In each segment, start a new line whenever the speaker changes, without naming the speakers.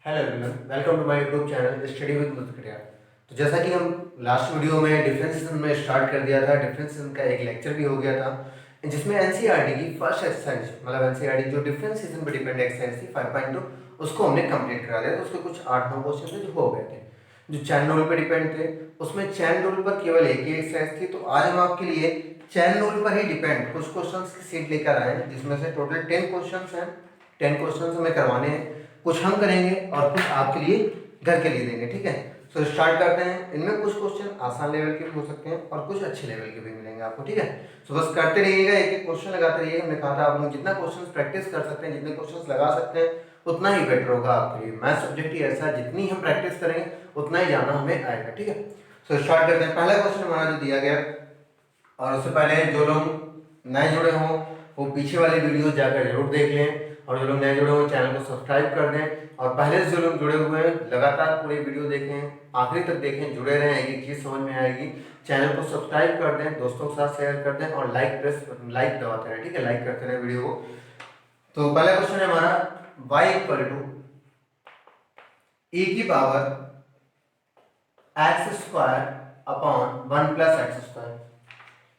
Hello everyone, welcome to my YouTube channel study with Muskariya. तो जैसा कि हम लास्ट वीडियो में डिफरेंशिएशन में स्टार्ट कर दिया था, डिफरेंशिएशन का एक लेक्चर भी हो गया था जिसमें एनसीईआरटी की फर्स्ट एक्सरसाइज मतलब एनसीईआरटी जो डिफरेंशिएशन पे डिपेंड एक्सरसाइज थी 5.2 उसको हमने कंप्लीट करा दिया। तो उसके कुछ 8-9 क्वेश्चन थे जो हो गए थे, जो चैन रूल पे डिपेंड थे। उसमें चैन रूल पर केवल एक ही एक्सरसाइज थी। तो आज हम आपके लिए चैन रूल पर ही डिपेंड कुछ क्वेश्चन की सीट लेकर आए हैं, जिसमें से टोटल 10 क्वेश्चन हैं। 10 क्वेश्चन हमें करवाने हैं, कुछ हम करेंगे और कुछ आपके लिए घर के लिए देंगे। ठीक है, सो स्टार्ट करते हैं। इनमें कुछ क्वेश्चन आसान लेवल के भी हो सकते हैं और कुछ अच्छे लेवल के भी मिलेंगे आपको। ठीक है, सो बस करते रहिएगा, एक एक क्वेश्चन लगाते रहिएगा। हमने कहा था आप लोग जितना क्वेश्चन प्रैक्टिस कर सकते हैं, जितने क्वेश्चन लगा सकते हैं, उतना ही बेटर होगा आपके लिए। मैथ सब्जेक्ट ही ऐसा है, जितनी हम प्रैक्टिस करेंगे उतना ही जाना हमें आएगा। ठीक है, सो स्टार्ट करते हैं। पहला क्वेश्चन हमारा जो दिया गया, और उससे पहले जो लोग नए जुड़े हों वो पीछे वाली वीडियो जाकर जरूर देख लें, और जो लोग नए जुड़े हों चैनल को सब्सक्राइब कर दें, और पहले से जो लोग जुड़े हुए हैं लगातार पूरी वीडियो देखें, आखिरी तक देखें, जुड़े रहें, एक एक चीज़ समझ में आएगी। चैनल को सब्सक्राइब कर दें, दोस्तों के साथ शेयर कर दें, और लाइक दबाते रहें। ठीक है, लाइक करते रहें वीडियो को। तो पहला क्वेश्चन है हमारा, y इक्वल टू e की power x square upon 1 plus x square.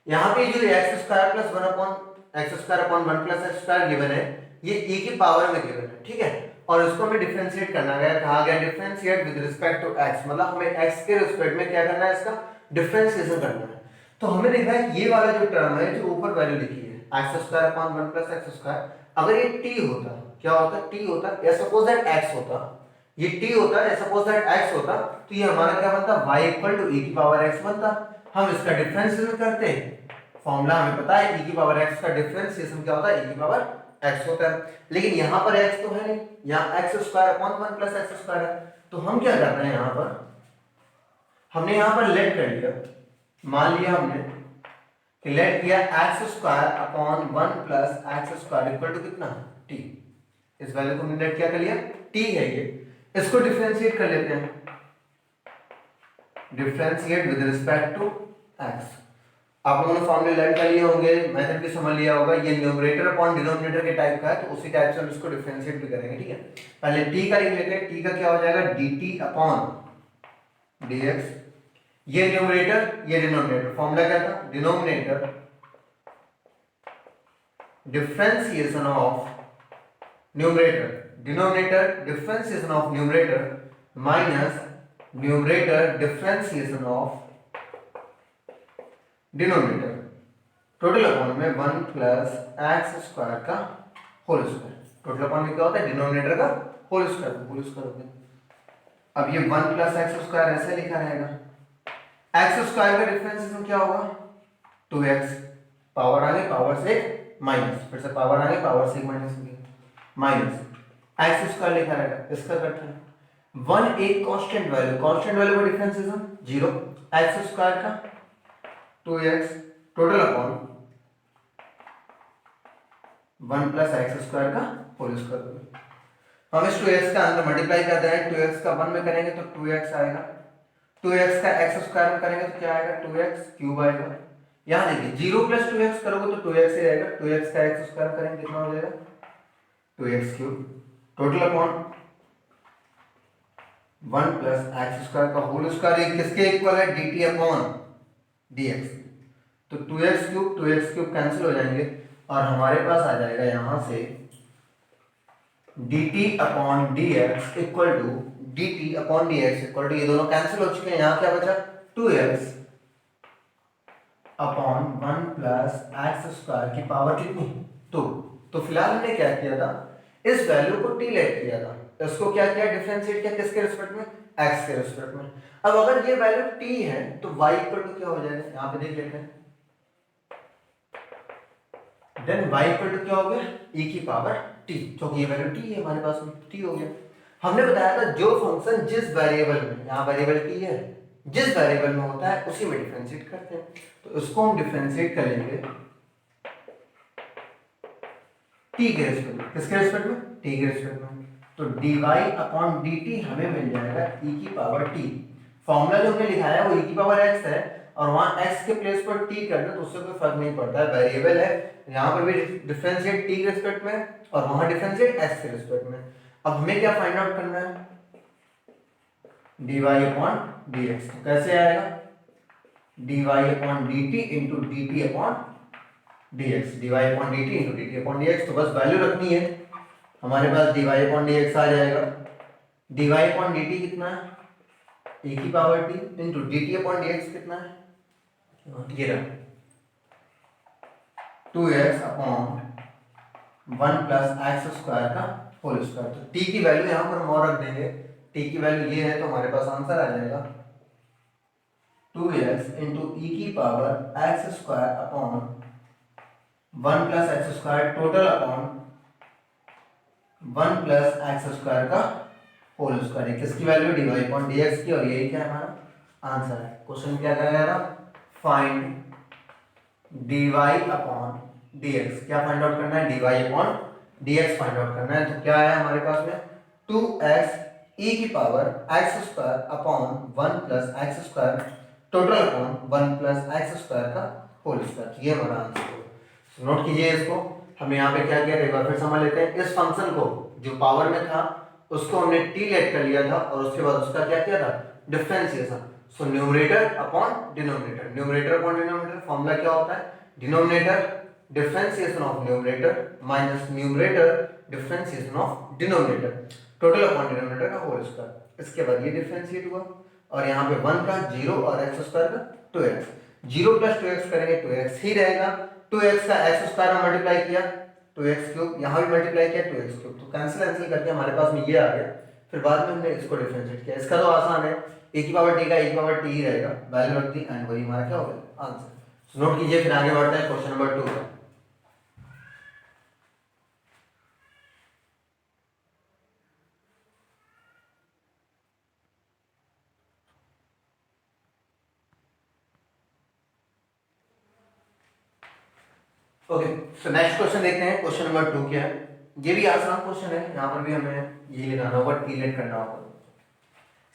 यहाँ पे जो x square plus 1 upon x square upon 1 plus x square given है, ये e की पावर में गिवन है। ठीक है, और इसको हमें डिफरेंशिएट करना गया, कहा गया differentiate with respect to x, मतलब हमें x के रिस्पेक्ट में क्या करना है, इसका डिफरेंशिएशन करना है। तो हमें देखना है ये वाला जो टर्म है, जो ऊपर वैल्यू लिखी है x square upon 1 plus x square, अगर ये t होता, क्या होता, t होता, या सपोज दैट x होता, ये t होता है, सपोज दैट x होता, तो ये हमारा क्या बनता, y इक्वल टू e की पावर x बनता। हम इसका डिफरेंशिएशन करते, फॉर्मूला हमें पता है e की पावर x का डिफरेंशिएशन क्या होता है, e की पावर x होता है। लेकिन यहाँ पर x तो है नहीं, यहाँ x square upon 1 plus x square है। तो हम क्या कर रहे हैं, यहाँ पर हमने यहाँ पर लेट कर लिया, मान लिया हमने कि लेट किया x square upon 1 plus x square equal to कितना, t। इस वैल्यू को हमने लेट क्या कर लिया, t है ये। इसको डिफरेंशिएट कर लेते हैं, differentiate with respect to x। आप लोगों ने फॉर्मूले लर्न कर लिए होंगे, मेथड भी समझ लिया होगा। ये न्यूमरेटर अपॉन डिनोमिनेटर के टाइप का है, तो उसी टाइप से हम इसको डिफरेंशिएट भी करेंगे। ठीक है, पहले t का लिख लेते हैं। t का क्या हो जाएगा, dt अपॉन dx। ये न्यूमरेटर, ये डिनोमिनेटर। फॉर्मूला क्या था, denominator differentiation of numerator, denominator differentiation of numerator minus numerator differentiation of denominator, total upon में 1 प्लस एक्स स्क्वायर का होल स्क्वायर। टोटल अपॉन में क्या होता है, डिनोमिनेटर का होल स्क्वायर, होल स्क्वायर होता है। अब ये 1 प्लस एक्स स्क्वायर ऐसे लिखा रहेगा, एक्स स्क्वायर का डिफरेंशिएशन क्या होगा, 2x, पावर आगे पावर से माइनस, फिर से पावर आगे पावर से माइनस माइनस एक्स स्क्वायर लिखा रहेगा, इसका करते हैं 1 एक कांस्टेंट वैल्यू, कांस्टेंट वैल्यू का डिफरेंशिएशन 0, एक्स स्क्वायर का 2x total upon 1 plus x square का होल स्क्वायर। हम इस 2x का अंदर मल्टीप्लाई कर रहे हैं, 2x का 1 में करेंगे तो 2x आएगा, 2x का x स्क्वायर में करेंगे तो क्या आएगा, 2x क्यूब आएगा। यहाँ देखिए 0 प्लस 2x करोगे तो 2x ही आएगा, 2x का x स्क्वायर करेंगे कितना हो जाएगा, 2x cube total upon 1 plus x square का होल स्क्वायर किसके इक्वल है, dt अपॉन dx। तो 2x क्यूब कैंसिल हो जाएंगे, और हमारे पास आ जाएगा यहां से dt upon dx equal to dt upon dx equal to, ये दोनों कैंसिल हो चुके हैं, यहां क्या बचा, 2x upon 1 plus x square की पावर कितनी, 2। तो फिलहाल हमने क्या किया था, इस वैल्यू को t लेट किया था, इसको क्या किया, डिफरेंशिएट किया, किसके रिस्पेक्ट में, x के रिस्पेक्ट में। अब अगर ये वैल्यू t है तो y इक्वल टू क्या हो जाएगा, यहां पे देख लेते हैं, देन y इक्वल टू क्या हो गया, e की पावर t, क्योंकि ये वैल्यू t है हमारे पास में, t हो गया। हमने बताया था जो फंक्शन जिस वेरिएबल में, यहाँ वेरिएबल t है, जिस वेरिएबल में होता है उसी में डिफरेंशिएट करते हैं। तो इसको हम डिफरेंशिएट करेंगे t के रिस्पेक्ट में, किसके रिस्पेक्ट में, t के रिस्पेक्ट में। तो dy अपॉन dt हमें मिल जाएगा e की पावर t। फॉर्मूला जो हमने लिखा है वो e की पावर x है, और वहां x के प्लेस पर t करना तो उससे कोई फर्क नहीं पड़ता है, वेरिएबल है। यहाँ पर भी डिफरेंशिएट t के रिस्पेक्ट में और वहां डिफरेंशिएट x के रिस्पेक्ट में। अब हमें क्या फाइंड आउट करना है, dy अपॉन dx। तो कैसे आएगा, dy upon dt into dt upon dx, dy upon dt into dt upon dx। तो बस वैल्यू रखनी है, हमारे पास dy अपॉन dx आ जाएगा। dy अपॉन dt कितना है, e की power t into dt upon dx कितना है, ये रहा 2x upon 1 plus x square का होल स्क्वायर। तो t की वैल्यू यहाँ पर हम और रख देंगे, t की वैल्यू ये है, तो हमारे पास आंसर आ जाएगा 2x इंटू ई की power x square upon 1 plus x square total upon 1 plus x square का होल स्क्वायर। किसकी वैल्यू, dy अपॉन dx की, और यही क्या है हमारा आंसर है। क्वेश्चन क्या कह रहा था, फाइंड dy अपॉन dx। क्या फाइंड आउट करना है, dy upon dx find out करना है। तो क्या है हमारे पास में 2x e की power x square upon 1 plus x square total upon 1 plus x square का होल स्क्वायर। ये हमारा आंसर है। नोट कीजिए इसको। हम यहाँ पे क्या किया, एक बार फिर समझ लेते हैं। इस फंक्शन को जो पावर में था उसको हमने t लेट कर लिया था, और उसके बाद उसका क्या किया था, differentiation. So numerator upon denominator, numerator upon denominator formula क्या होता है, denominator differentiation of numerator minus numerator differentiation of denominator total upon denominator का होल स्क्वायर। इसके बाद ये डिफरेंशिएट हुआ, और यहाँ पे 1 का 0 और x स्क्वायर का 2x, 0 प्लस 2x करेंगे 2x ही रहेगा। 2x का x स्क्वायर में मल्टीप्लाई किया 2x क्यूब, यहाँ भी मल्टीप्लाई किया 2x क्यूब, तो कैंसिल करके हमारे पास में ये आ गया। फिर बाद में हमने इसको डिफरेंशिएट किया। इसका तो आसान है, e की पावर t का e की पावर t ही रहेगा, वैल्यू रख दी एंड वही हमारा क्या हो गया आंसर। नोट कीजिए, फिर आगे बढ़ते हैं क्वेश्चन नंबर 2 पर। ओके, सो नेक्स्ट क्वेश्चन देखते हैं। क्वेश्चन नंबर 2 क्या है, ये भी आसान क्वेश्चन है। यहाँ पर भी हमें ये लगाना होगा, टी लेट करना होगा।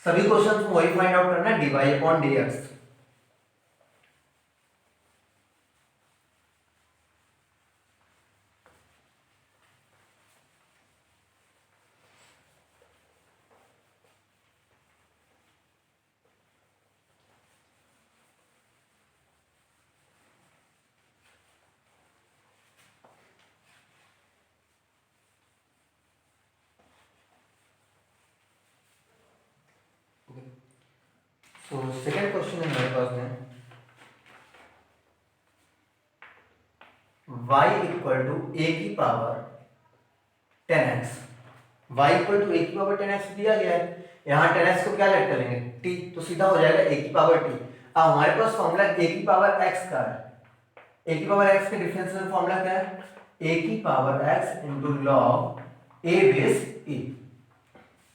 सभी क्वेश्चन को वही फाइंड आउट करना है, dy upon dx। So second question है हमारे पास में, y इक्वल टू a की power 10x। y equal to a की पावर 10x दिया गया है, यहाँ 10x को क्या लेट कर लेंगे t, तो सीधा हो जाएगा a की पावर t। अब हमारे पास फॉर्मूला a की पावर x का है, a की पावर x के डिफरेंशियल फॉर्मूला क्या है, a की power x into log a base e।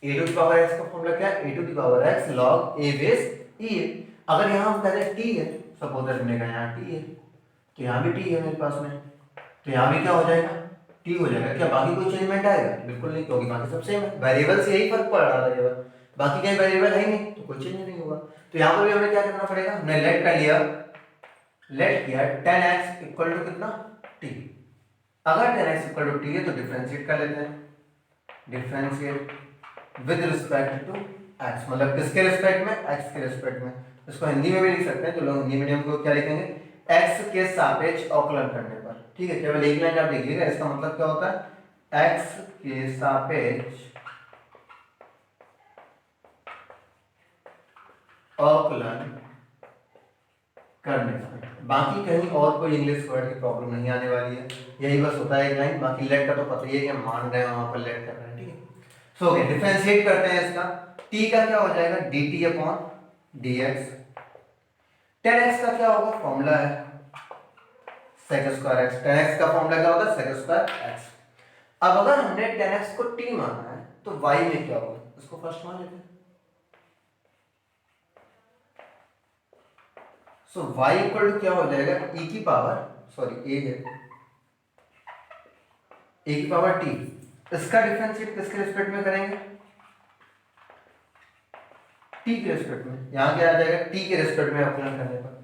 a to the power x का फॉर्मूला क्या है, a to the power x log a base e है। अगर यहाँ हम कह रहे t है, सपोज हमने कहा यहाँ t है, तो यहाँ भी t है मेरे पास में, तो यहाँ भी क्या हो जाएगा t हो जाएगा। क्या बाकी कोई चेंजमेंट आएगा, बिल्कुल नहीं, क्योंकि बाकी सब सेम है, वेरिएबल से यही फर्क पड़ रहा था केवल, बाकी कहीं वेरिएबल है ही नहीं, तो कोई चेंज नहीं होगा। तो यहाँ पर भी हमें क्या करना पड़ेगा, हमने लेट कर लिया, लेट किया 10x इक्वल टू कितना t। अगर 10x इक्वल टू t है तो डिफरेंशिएट कर लेते हैं, differentiate with respect to x, मतलब किसके रिस्पेक्ट में, x के रिस्पेक्ट में। इसको हिंदी में भी लिख सकते हैं, तो लोग हिंदी मीडियम को क्या लिखेंगे, x के सापेक्ष अवकलन करने पर। ठीक है, केवल एक लाइन आप लिखिएगा, इसका मतलब क्या होता है, x के सापेक्ष अवकलन करने पर। बाकी कहीं और कोई इंग्लिश वर्ड की प्रॉब्लम नहीं आने वाली है, यही बस होता है एक लाइन। बाकी लेट का तो पता ही है कि हम मान रहे हैं वहां पर लेट कर रहे हैं। ठीक है, सो ओके, डिफरेंशिएट करते हैं इसका। t का क्या हो जाएगा, dt अपॉन dx। 10x का क्या होगा, फॉर्मूला है sec स्क्वायर x। 10x का फॉर्मूला क्या होता है, sec स्क्वायर x। अब अगर हमने 10x को t माना है तो y में क्या होगा, इसको फर्स्ट मान लेते हैं। सो y इक्वल टू क्या हो जाएगा, e की पावर, सॉरी a है, a की पावर t। इसका डिफरेंशिएट किसके रिस्पेक्ट में करेंगे, t के रिस्पेक्ट में। यहाँ क्या आ जाएगा, t के रिस्पेक्ट में अवकलन करने पर।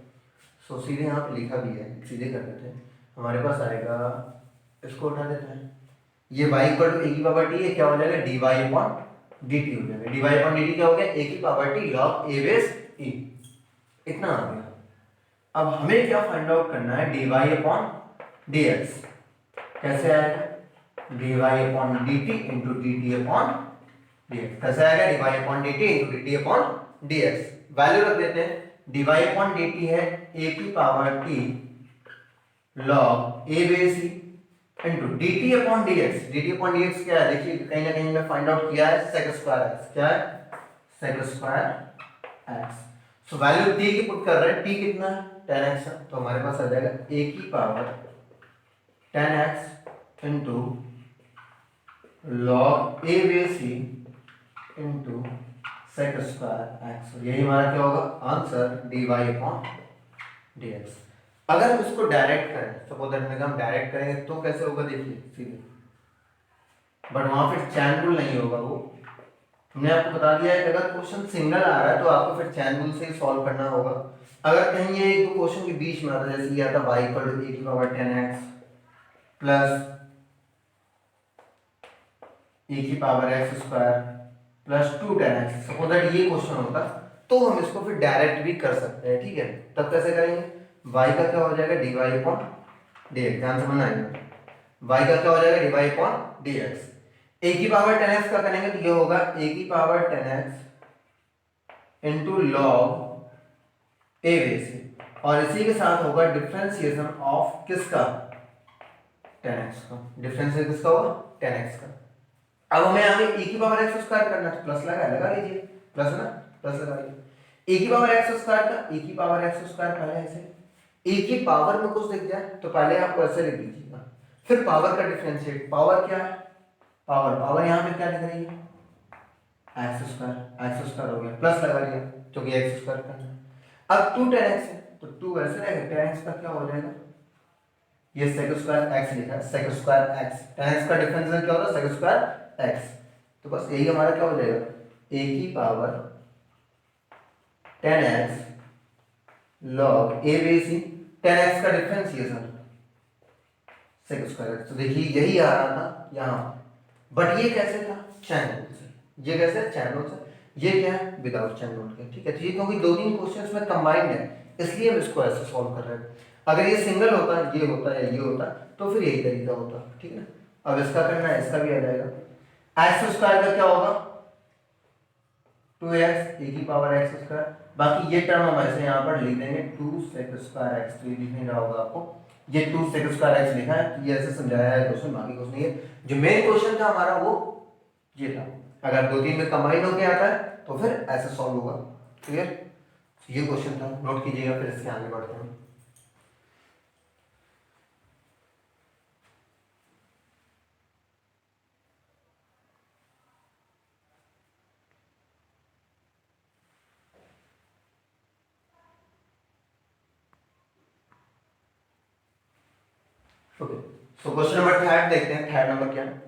सो सीधे यहाँ पे लिखा भी है, सीधे कर देते हैं, हमारे पास आएगा, इसको उठा देते हैं, ये y इक्वल टू a की पावर t है, क्या हो जाएगा dy अपॉन डी टी हो जाएगा, d y upon d t क्या हो गया, ए की power t log a base e, इतना आ गया। अब हमें क्या फाइंड आउट करना है, d y upon d x कैसे आएगा, d y upon d t into d t upon d x कैसे आएगा, d y upon d t into d t upon d x. Value रख देते हैं, d y upon d t है a की power t log a base e into d t upon d x, d t upon d x क्या है, देखिए कहीं ना कहीं मैं फाइंड आउट किया है सेक स्क्वायर एक्स, क्या है sec square x. So value t की पुट कर रहे हैं, टी कितना है 10x है, तो हमारे पास आ जाएगा a की power 10x into log a base e into sec square x, यही हमारा क्या होगा answer d y upon d x. अगर हम इसको डायरेक्ट करें, सपोज दैट हम डायरेक्ट करेंगे तो कैसे होगा, देखिए सीधे, बट वहां फिर चैन रूल नहीं होगा, वो हमने आपको बता दिया है कि अगर क्वेश्चन सिंगल आ रहा है तो आपको फिर चैन रूल से ही सॉल्व करना होगा। अगर कहीं ये एक दो क्वेश्चन के बीच में आता है, जैसे ये आता y इक्वल टू ए की पावर 10x प्लस ए की power x square plus 2 10x, suppose that ये क्वेश्चन होता तो हम इसको फिर डायरेक्ट भी कर सकते हैं, ठीक है। तब कैसे करेंगे, y का क्या हो जाएगा dy अपॉन dx, ध्यान से समझना है, y का क्या हो जाएगा dy अपॉन dx। a की पावर 10x का करेंगे तो ये होगा a की power 10x into log a base, और इसी के साथ होगा डिफरेंशिएशन ऑफ किसका 10x का, डिफरेंशिएशन किसका होगा 10x का। अब हमें आगे e की पावर x स्क्वायर करना है, प्लस लगा लीजिए, प्लस ना प्लस लगा लीजिए, e की पावर x स्क्वायर का, e की पावर x स्क्वायर पहले ऐसे, e की पावर में कुछ दिख जाए तो पहले आपको ऐसे लिख दीजिएगा, फिर पावर का डिफरेंशिएट, पावर क्या है पावर यहाँ पे क्या लिख रही है एक्स स्क्वायर हो गया, प्लस लगा लिया क्योंकि एक्स स्क्वायर करना है। अब 2 10x है तो 2 ऐसे रहेगा, 10x का क्या हो जाएगा, ये sec स्क्वायर x लिखा है, sec स्क्वायर x, 10x का डिफरेंशियल क्या होता है sec स्क्वायर x, तो बस यही हमारा क्या हो जाएगा a की power 10x log a base E, 10x का डिफरेंशिएशन sec स्क्वायर x, तो देखिए यही आ रहा था यहाँ, बट ये कैसे था चैन रूल से, ये कैसे चैन रूल से, ये क्या है विदाउट चैन रूल के, ठीक है। तो ये क्योंकि दो तीन क्वेश्चंस में कंबाइंड है इसलिए हम इसको ऐसे सॉल्व कर रहे हैं, अगर ये सिंगल होता ये होता या ये होता तो फिर यही तरीका होता, ठीक है। अब इसका करना है, इसका भी आ जाएगा एक्स स्क्वायर का क्या होगा 2x ए की पावर x स्क्वायर, बाकी ये टर्म हम ऐसे यहाँ पर लिख देंगे 2 sec स्क्वायर x, तो ये दिख नहीं रहा होगा आपको, ये 2 sec स्क्वायर x लिखा है, तो ये ऐसे समझाया है क्वेश्चन, बाकी कुछ नहीं है। जो मेन क्वेश्चन था हमारा वो ये था, अगर दो तीन में कंबाइन होके आता है तो फिर ऐसे सॉल्व होगा, क्लियर। ये क्वेश्चन था, नोट कीजिएगा, फिर इसके आगे बढ़ते हैं। ओके, सो क्वेश्चन नंबर 3 देखते हैं, 3 नंबर क्या है।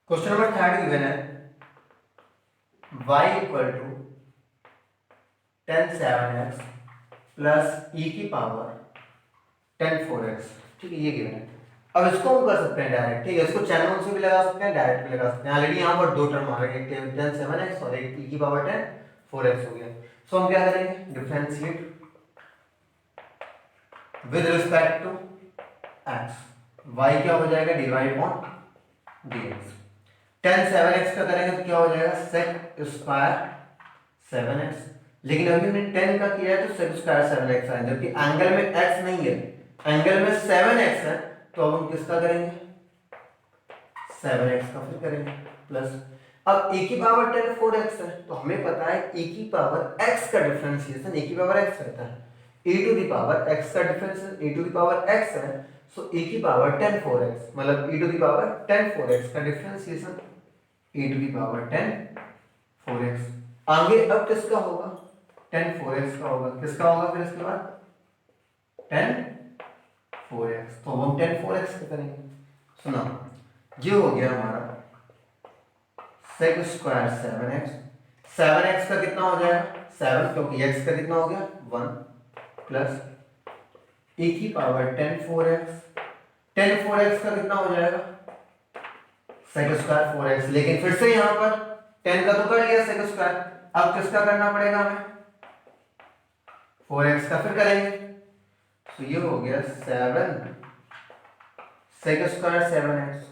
क्वेश्चन नंबर 3 गिवन है y equal to 10 7x plus e की पावर 10 4x, ठीक है, ये गिवन है। अब इसको हम कर सकते हैं डायरेक्ट, ठीक है, इसको चैन रूल से भी लगा सकते हैं, डायरेक्ट भी लगा सकते हैं। ऑलरेडी यहाँ पर दो टर्म आ रहे हैं, एक 10 7x और एक e की पावर 10 4x हो गया। सो हम क्या करेंगे, differentiate with respect to x, y क्या हो जाएगा dy अपॉन dx, 10 7x का करेंगे तो क्या हो जाएगा sec स्क्वायर 7x, लेकिन अभी हमने 10 का किया है तो sec स्क्वायर 7x है, जबकि एंगल में x नहीं है, एंगल में 7x है, तो अब हम किसका करेंगे 7x का फिर करेंगे प्लस, अब e की पावर 10 4x है तो हमें पता है e की पावर x का डिफरेंशिएशन e की पावर x रहता है, e to the power x का difference e to the power x है, सो e की पावर 10 4x, मतलब e to the power 10 4x का differentiation e to the power 10 4x। आगे अब किसका होगा, 10 4x का होगा, किसका होगा फिर इसके बाद 10 4x, तो हम 10 4x का करेंगे। सुनो, ये हो गया हमारा सेक स्क्वायर 7x, 7x का कितना हो जाएगा 7, क्योंकि x का कितना हो गया 1 प्लस e की पावर 10 4x, 10 4x का कितना हो जाएगा सेक स्क्वायर 4x, लेकिन फिर से यहाँ पर 10 का तो कर लिया सेक स्क्वायर, अब किसका करना पड़ेगा हमें 4x का फिर करेंगे, तो ये हो गया 7 सेक स्क्वायर 7x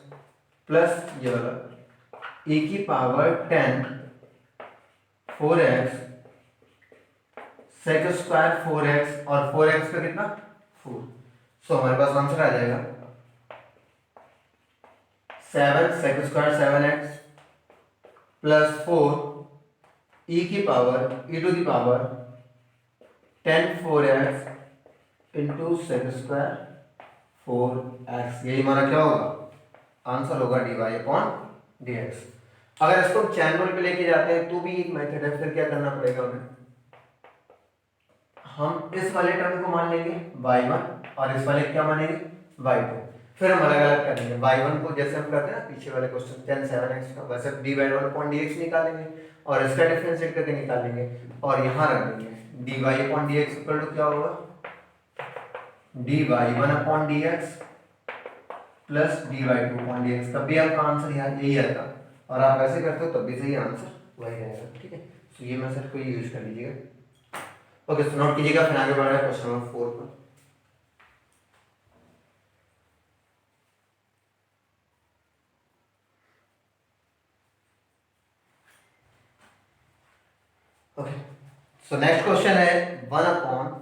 प्लस ये वाला e की पावर 10 4x सेक स्क्वायर 4x और 4x का कितना 4, सो हमारे पास आंसर आ जाएगा 7 sec square 7x plus 4 e की power e to the power 10 4x into sec square 4x, यही हमारा क्या होगा आंसर होगा dy अपॉन dx। अगर इसको चैन रूल पे लेके जाते हैं तो भी एक मेथड है, फिर क्या करना पड़ेगा हमें, हम इस वाले टर्म को मान लेंगे y1 और इस वाले क्या मानेंगे y2, फिर हम अलग अलग करेंगे y1 को जैसे हम करते हैं ना पिछले वाले क्वेश्चन 10 7x का, वैसे dy1/dx निकालेंगे और इसका डिफरेंशिएट करके निकालेंगे और यहाँ रख देंगे dy/dx इक्वल टू क्या होगा dy1/dx प्लस dy2/dx, कभी आपका आंसर यहाँ यही आएगा और आप ऐसे करते हो तब भी सही आंसर वही रहेगा, ठीक है। तो ये मेथड को यूज कर लीजिएगा। ओके, तो नोट कीजिएगा, फिर आगे बढ़ रहा है क्वेश्चन नंबर 4 पर। ओके, सो नेक्स्ट क्वेश्चन है 1 अपॉन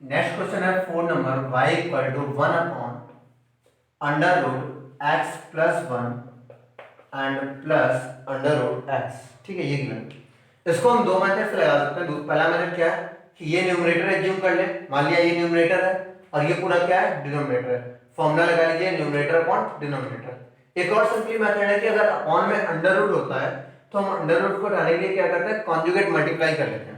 नेक्स्ट क्वेश्चन है 4 number y equal to 1 upon under root x plus 1 and plus under root x, ठीक है। ये गिवन, इसको हम दो मेथड से लगा सकते हैं। पहला मेथड क्या है कि ये न्यूमरेटर एज्यूम कर ले, मान लिया ये न्यूमरेटर है और ये पूरा क्या है डिनोमिनेटर है, फॉर्मूला लगा लीजिए न्यूमरेटर अपॉन डिनोमिनेटर। एक और सिंपली मेथड है कि अगर अपॉन में अंडर रूट होता है तो हम अंडर रूट को हटाने के लिए क्या करते हैं कॉन्जुगेट मल्टीप्लाई कर लेते हैं।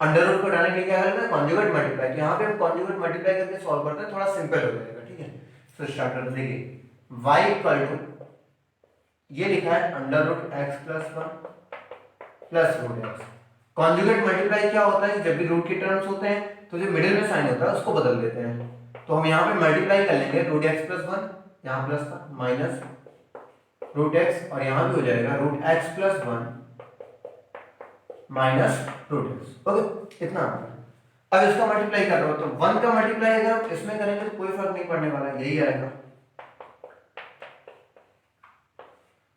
अंडर रूट को हटाने के लिए क्या करते हैं कॉन्जुगेट मल्टीप्लाई, तो यहाँ पे हम कॉन्जुगेट मल्टीप्लाई करके सॉल्व करते हैं, थोड़ा सिंपल हो जाएगा, ठीक है। तो स्टार्ट करते हैं, देखिए y इक्वल टू ये लिखा है under root x plus 1 plus root x। Conjugate multiply क्या होता है, जब भी रूट के टर्म्स होते हैं तो जो मिडिल में साइन होता है उसको बदल देते हैं, तो हम यहाँ पे मल्टीप्लाई कर लेंगे रूट x प्लस 1, यहाँ प्लस था माइनस रूट x और यहाँ भी हो जाएगा root x plus 1 minus root x, okay इतना। अब इसका मल्टीप्लाई कर रहा हो तो 1 का मल्टीप्लाई अगर हम इसमें करेंगे तो कोई फर्क नहीं पड़ने वाला, यही आएगा।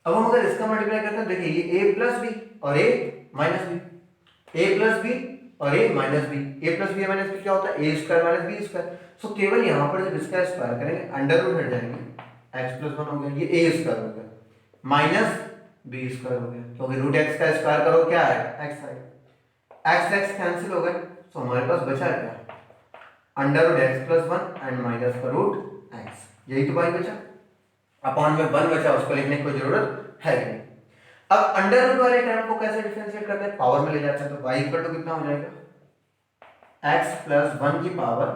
अब हम अगर इसका मल्टीप्लाई करते हैं, देखिए ये a प्लस बी और a minus b, a plus b और a minus b, a plus b minus b क्या होता है a square minus b square. So केवल यहाँ पर जब इसका स्क्वायर करेंगे अंडर रूट हट जाएंगे, x प्लस 1 हो गया, ये a स्क्वायर हो गया माइनस बी स्क्वायर हो गया, क्योंकि रूट x का स्क्वायर करो क्या आएगा x आएगा, x x कैंसिल हो गए, तो हमारे पास बचा क्या under root x plus 1 and minus का रूट x, यही तो भाई बचा। अपॉन में 1 बचा, उसको लिखने की कोई जरूरत है नहीं। अब अंडर रूट वाले टर्म को कैसे डिफरेंशिएट करते हैं, पावर में ले जाते हैं, तो y इक्वल टू कितना हो जाएगा x प्लस 1 की पावर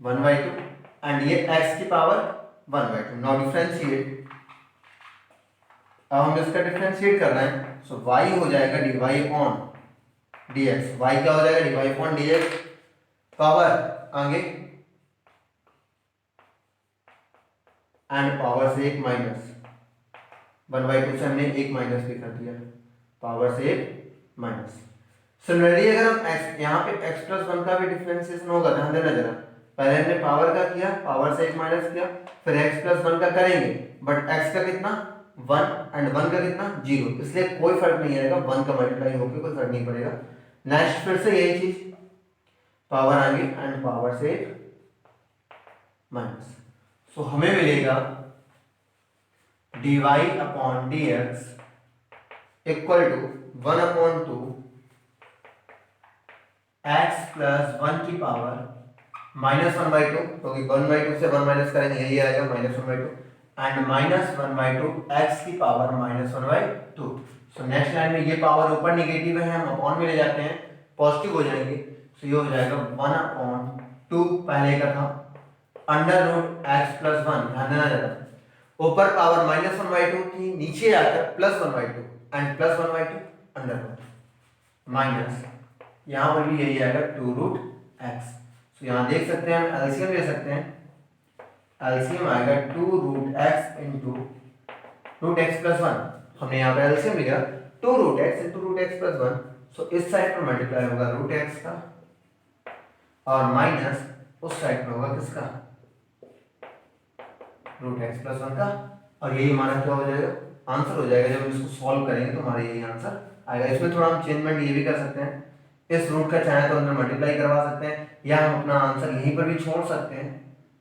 1/2 एंड ये x की पावर 1/2। नाउ डिफरेंशिएट, अब हम इसका डिफरेंशिएट कर रहे हैं, सो y हो जाएगा dy अपॉन dx, y क्या हो जाएगा dy अपॉन dx, पावर आगे एंड पावर से 1 माइनस 1/2 से हमने 1 माइनस भी कर दिया, पावर से 1 माइनस। सिमिलरली अगर हम x यहाँ पे x प्लस 1 का भी डिफरेंशिएशन होगा, ध्यान देना जरा, पहले हमने पावर का किया, पावर से 1 माइनस किया, फिर x प्लस 1 का करेंगे, बट x का कितना 1 एंड 1 का कितना 0, इसलिए कोई फर्क नहीं आएगा, 1 का मल्टीप्लाई होकर कोई फर्क नहीं पड़ेगा। नेक्स्ट फिर से यही चीज, पावर आगे एंड पावर से 1 माइनस, सो हमें मिलेगा dy upon dx equal to 1/2 x plus 1 की पावर -1/2, क्योंकि 1/2 से 1 माइनस करेंगे यही आएगा -1/2 एंड -1/2 x की पावर -1/2। सो नेक्स्ट लाइन में ये पावर ऊपर निगेटिव है, हम अपॉन में ले जाते हैं, पॉजिटिव हो जाएंगे, सो ये हो जाएगा 1/2 पहले का था अंडर रूट x प्लस 1, ध्यान देना जरा, ऊपर पावर -1/2 थी, नीचे आकर +1/2 एंड +1/2 अंडर रूट माइनस, यहाँ पर भी यही आएगा 2 रूट x। तो यहाँ देख सकते हैं हम एलसीएम ले सकते हैं, एलसीएम आएगा 2 root x into root x plus 1, हमने यहाँ पे एलसीएम लिया 2 root x into root x plus 1, so इस साइड पर मल्टीप्लाई होगा रूट x का और माइनस उस साइड पर होगा किसका रूट एक्स प्लस 1 का, और यही हमारा क्या हो जाएगा आंसर हो जाएगा। जब हम इसको सॉल्व करेंगे तो हमारा यही आंसर आएगा। इसमें थोड़ा हम चेंजमेंट ये भी कर सकते हैं, इस रूट का चाहे तो अंदर मल्टीप्लाई करवा सकते हैं, या हम अपना आंसर यहीं पर भी छोड़ सकते हैं,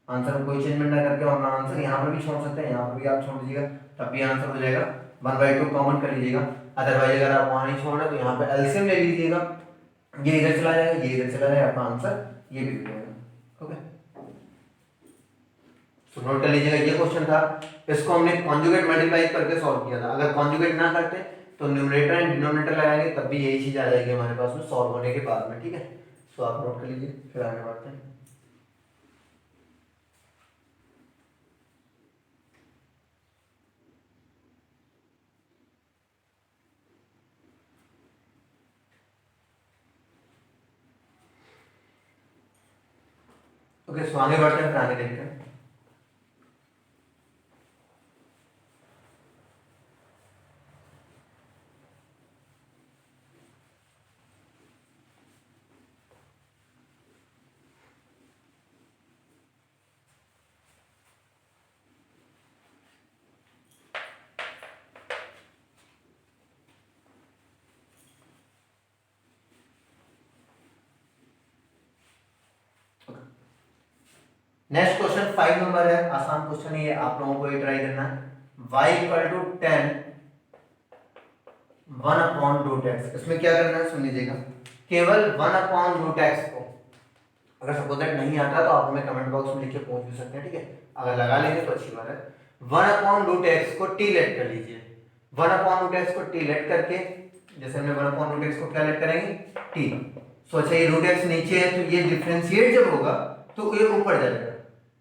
आंसर में कोई चेंजमेंट ना करके अपना आंसर यहाँ पर भी छोड़ सकते हैं, यहाँ पर भी आप छोड़ दीजिएगा तब भी आंसर हो जाएगा। 1/2 कॉमन कर लीजिएगा, अदरवाइज अगर आप वहाँ नहीं छोड़ना तो यहाँ पे एलसीएम ले लीजिएगा, ये इधर चला जाएगा, ये इधर चला जाएगा, आपका आंसर ये भी हो जाएगा। ओके, तो नोट कर लीजिएगा ये क्वेश्चन था, इसको हमने कॉन्जुगेट मल्टीप्लाई करके सॉल्व किया था। अगर कॉन्जुगेट ना करते तो न्यूमरेटर एंड डिनोमिनेटर लगाएंगे तब भी यही चीज आ जाएगी हमारे पास में सॉल्व होने के बाद में। ठीक है, सो आप नोट कर लीजिए, फिर आगे बढ़ते हैं। ओके, सो आगे बढ़ते हैं, फिर आगे देखते हैं। नेक्स्ट क्वेश्चन 5 नंबर है, आसान क्वेश्चन है ये, आप लोगों को ये ट्राई करना है। y इक्वल टू 10 1/√x, इसमें क्या करना है सुन लीजिएगा, केवल 1/√x को, अगर सपोज दैट नहीं आता तो आप हमें कमेंट बॉक्स में लिख के पूछ भी सकते हैं। ठीक है, अगर लगा लेंगे तो अच्छी बात है। 1/√x को t लेट कर लीजिए, 1/√x को t लेट करके, जैसे हमने 1/√x को क्या लेट करेंगे t, सोचा ये रूट एक्स नीचे है तो ये डिफरेंशिएट जब होगा तो ये ऊपर जाएगा,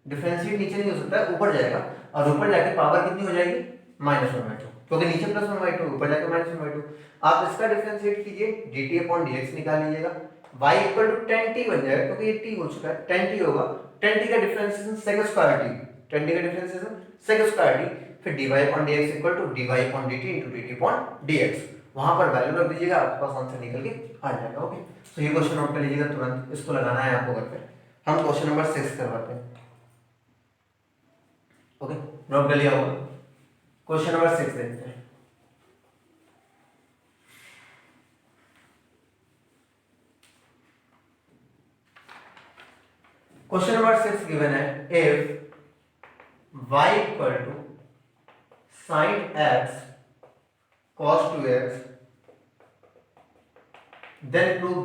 डिफरेंशिएट नीचे नहीं हो सकता है, ऊपर जाएगा, और ऊपर जाके पावर कितनी हो जाएगी -1/2, क्योंकि नीचे +1/2 ऊपर जाके -1/2। आप इसका डिफरेंशिएट कीजिए, dt अपॉन dx निकाल लीजिएगा, y इक्वल टू 10t बन जाएगा, क्योंकि ये t हो चुका है, 10t होगा, 10t का differentiation sec square t, 10t का डिफरेंशिएशन sec स्क्वायर t, फिर dy upon dx equal to dy upon dt into dt upon dx, वहां पर वैल्यू रख दीजिएगा, आपके पास आंसर निकल के आ जाएगा। ओके, तो ये क्वेश्चन नोट कर लीजिएगा, तुरंत इसको लगाना है आपको घर पे। हम क्वेश्चन नंबर 6 करवाते हैं। ओके, नोट कर लिया होगा, क्वेश्चन नंबर 6 देखते हैं। क्वेश्चन नंबर 6 गिवन है, if y equal to sin x cos 2x then prove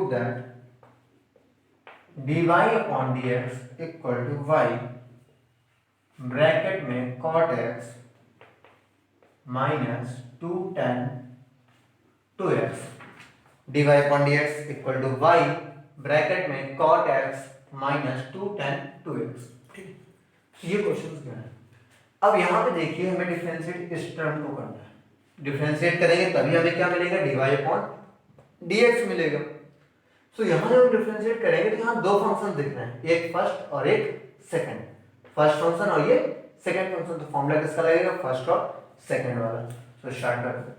that dy upon dx equal to y bracket में cot x minus 2 tan 2x, dy upon dx equal to y bracket में cot x minus 2 tan 2x। ठीक, ये question क्या है। अब यहाँ पे देखिए, हमें डिफरेंशिएट इस टर्म को करना है, डिफरेंशिएट करेंगे तभी हमें क्या मिलेगा dy अपॉन dx मिलेगा। सो यहाँ जब डिफरेंशिएट करेंगे तो यहाँ दो फंक्शन दिख रहे हैं, एक फर्स्ट और एक सेकंड, फर्स्ट फंक्शन और ये सेकंड फंक्शन, तो फॉर्मूला किसका लगेगा फर्स्ट और सेकंड वाला। सो स्टार्ट करते हैं।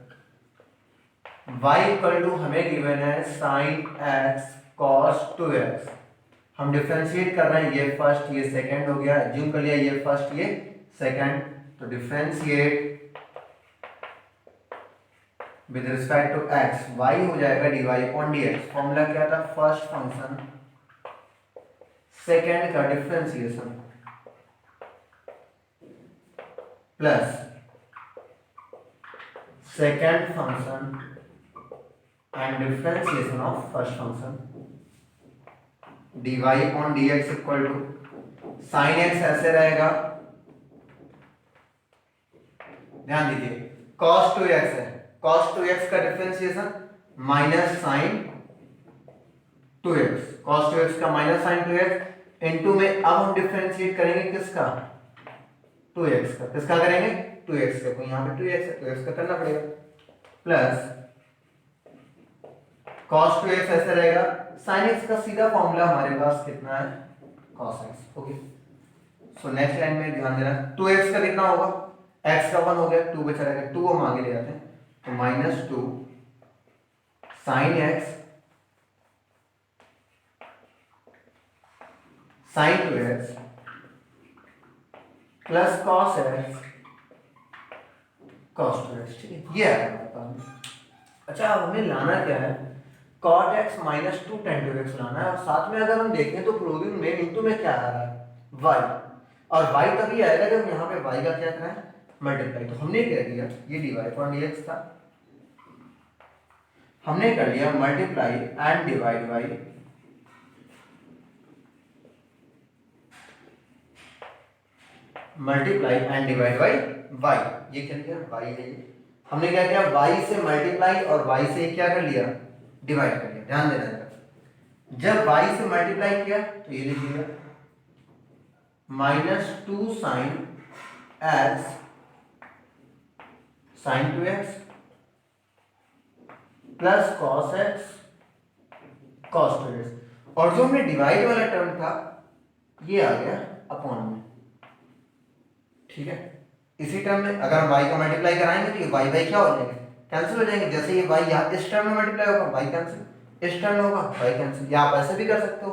y इक्वल टू हमें गिवन है sin x cos 2x, हम डिफरेंशिएट कर रहे हैं, ये फर्स्ट ये सेकंड हो गया, एज्यूम कर लिया ये फर्स्ट ये सेकंड, तो differentiate with respect to x, y हो जाएगा dy अपॉन dx। फॉर्मूला क्या था, फर्स्ट फंक्शन सेकंड का differentiation plus second function and differentiation of first function dy upon dx equal to sine x ऐसे रहेगा, ध्यान दीजिए cos 2x है, cos 2x का differentiation minus sign 2x, cos 2x का माइनस साइन 2x इनटू में अब हम डिफरेंशिएट करेंगे किसका, 2x का, किसका करेंगे 2x का, तो यहाँ पे 2x है 2x का करना पड़ेगा, प्लस cos 2x ऐसे रहेगा, sin x का सीधा फॉर्मूला हमारे पास कितना है cos x। Okay, so next line में ध्यान देना, 2x का कितना होगा, x का 1 हो गया, 2 बचा रहेगा, 2 हम आगे ले जाते हैं, तो minus 2 sin x sin 2x plus cos x cos 2x, ठीक है, ये है हमारे पास। अच्छा, अब हमें लाना क्या है, cot x minus 2 tan 2x लाना है, और साथ में अगर हम देखें तो प्रोविंग में इनटू में क्या आ रहा है y, और y तभी आएगा जब यहाँ पे y का क्या करना है मल्टीप्लाई, तो हमने क्या किया, ये dy अपॉन dx था, हमने कर लिया multiply and divide by multiply and divide by y, ये क्या किया y है, ये हमने क्या किया y से मल्टीप्लाई और y से क्या कर लिया डिवाइड कर लिया, ध्यान देना है, जब y से मल्टीप्लाई किया तो ये लिखिएगा minus 2 sine x sine 2x plus cos x cos 2x, और जो हमने डिवाइड वाला टर्म था ये आ गया अपॉन में, ठीक है। इसी टर्म में अगर हम y का मल्टीप्लाई कराएंगे तो ये y बाई क्या हो जाएगा, कैंसिल हो जाएंगे, जैसे ये y यहाँ इस टर्म में मल्टीप्लाई होगा y कैंसिल, इस टर्म में होगा y कैंसिल, या आप ऐसे भी कर सकते हो,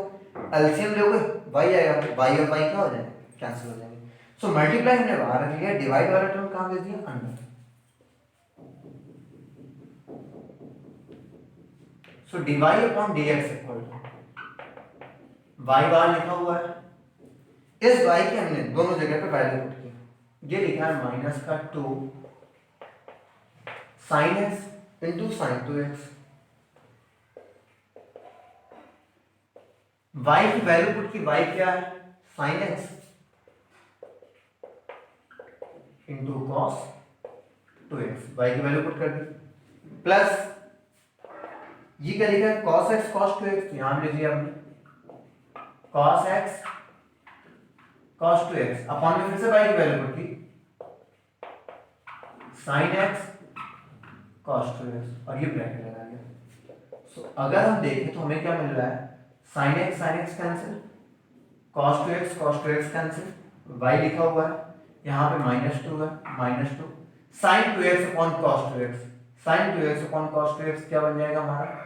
एलसीएम लोगे y आएगा, y और y क्या हो जाएंगे कैंसिल हो जाएंगे। सो मल्टीप्लाई हमने बाहर रख लिया, डिवाइड वाला टर्म कहाँ भेज दिया अंदर, so dy upon dx equal to y बाहर लिखा हुआ है, इस y के हमने दोनों जगह पे वैल्यू पुट की, ये लिखा है माइनस का 2 sine x into sine 2x, y की वैल्यू पुट की, y क्या है sine x into cos 2x, y की वैल्यू पुट कर दी, प्लस ये क्या लिखा है cos x cos 2x, तो यहां लिख लिया हमने cos x cos 2x upon में फिर से y की वैल्यू पुट की sin x cos 2x, और ये ब्रैकेट लगा दिया। सो अगर हम देखें तो हमें क्या मिल रहा है, sin x cancel, cos 2x cancel, y लिखा हुआ है यहाँ पे माइनस 2 है, minus 2 sin 2x upon cos 2x, sin 2x upon cos 2x क्या बन जाएगा हमारा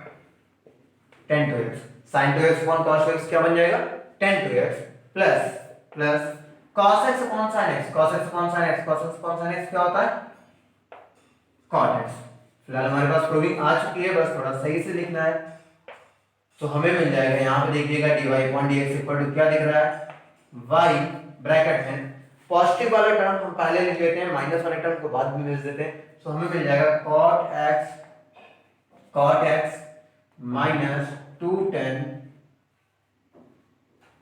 tan 2x, sin 2x upon cos 2x क्या बन जाएगा tan 2x, plus plus cos x upon sin x, cos x upon sin x, cos x upon sin x क्या होता है cot x। फिलहाल हमारे पास प्रूविंग आ चुकी है, बस थोड़ा सही से लिखना है, तो हमें मिल जाएगा, यहाँ पे देखिएगा dy upon dx equal to क्या दिख रहा है y ब्रैकेट में, पॉजिटिव वाला टर्म हम पहले लिख लेते हैं, माइनस वाले टर्म को बाद में भेज देते हैं, सो हमें मिल जाएगा cot x minus 2 tan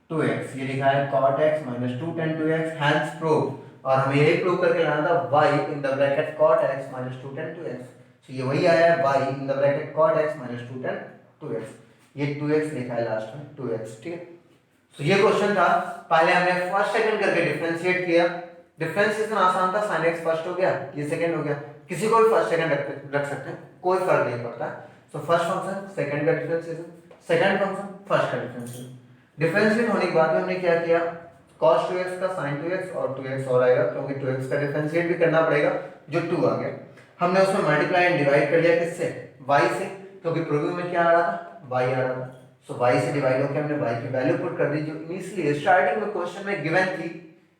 2x, ये लिखा है cot x minus 2 tan 2x, hence prove, और हमें ये प्रूव करके लाना था y in the bracket cot x minus 2 tan 2x, तो ये वही आया है y in the bracket cot x minus 2 tan 2x, ये 2x लिखा है लास्ट में 2x, ठीक है। तो ये क्वेश्चन था, पहले हमने फर्स्ट सेकंड करके डिफरेंशिएट किया, डिफरेंशिएशन आसान था, sin x फर्स्ट हो गया, ये सेकंड हो गया, किसी को भी फर्स्ट सेकंड रख सकते हैं, कोई फर्क नहीं पड़ता। सो फर्स्ट फंक्शन सेकंड का डिफरेंशिएशन, सेकंड फंक्शन फर्स्ट का डिफरेंशिएशन, डिफरेंशिएट होने के बाद में हमने क्या किया, cos 2x का sin 2x और 2x और आएगा, क्योंकि 2x का डिफरेंशिएट भी करना पड़ेगा, जो 2 आ गया, हमने उसमें मल्टीप्लाई एंड डिवाइड कर लिया किससे y से, क्योंकि प्रूविंग में क्या आ रहा था y आ रहा था, सो y से डिवाइड होकर हमने y की वैल्यू पुट कर दी जो इनिशियली स्टार्टिंग में क्वेश्चन में गिवन थी।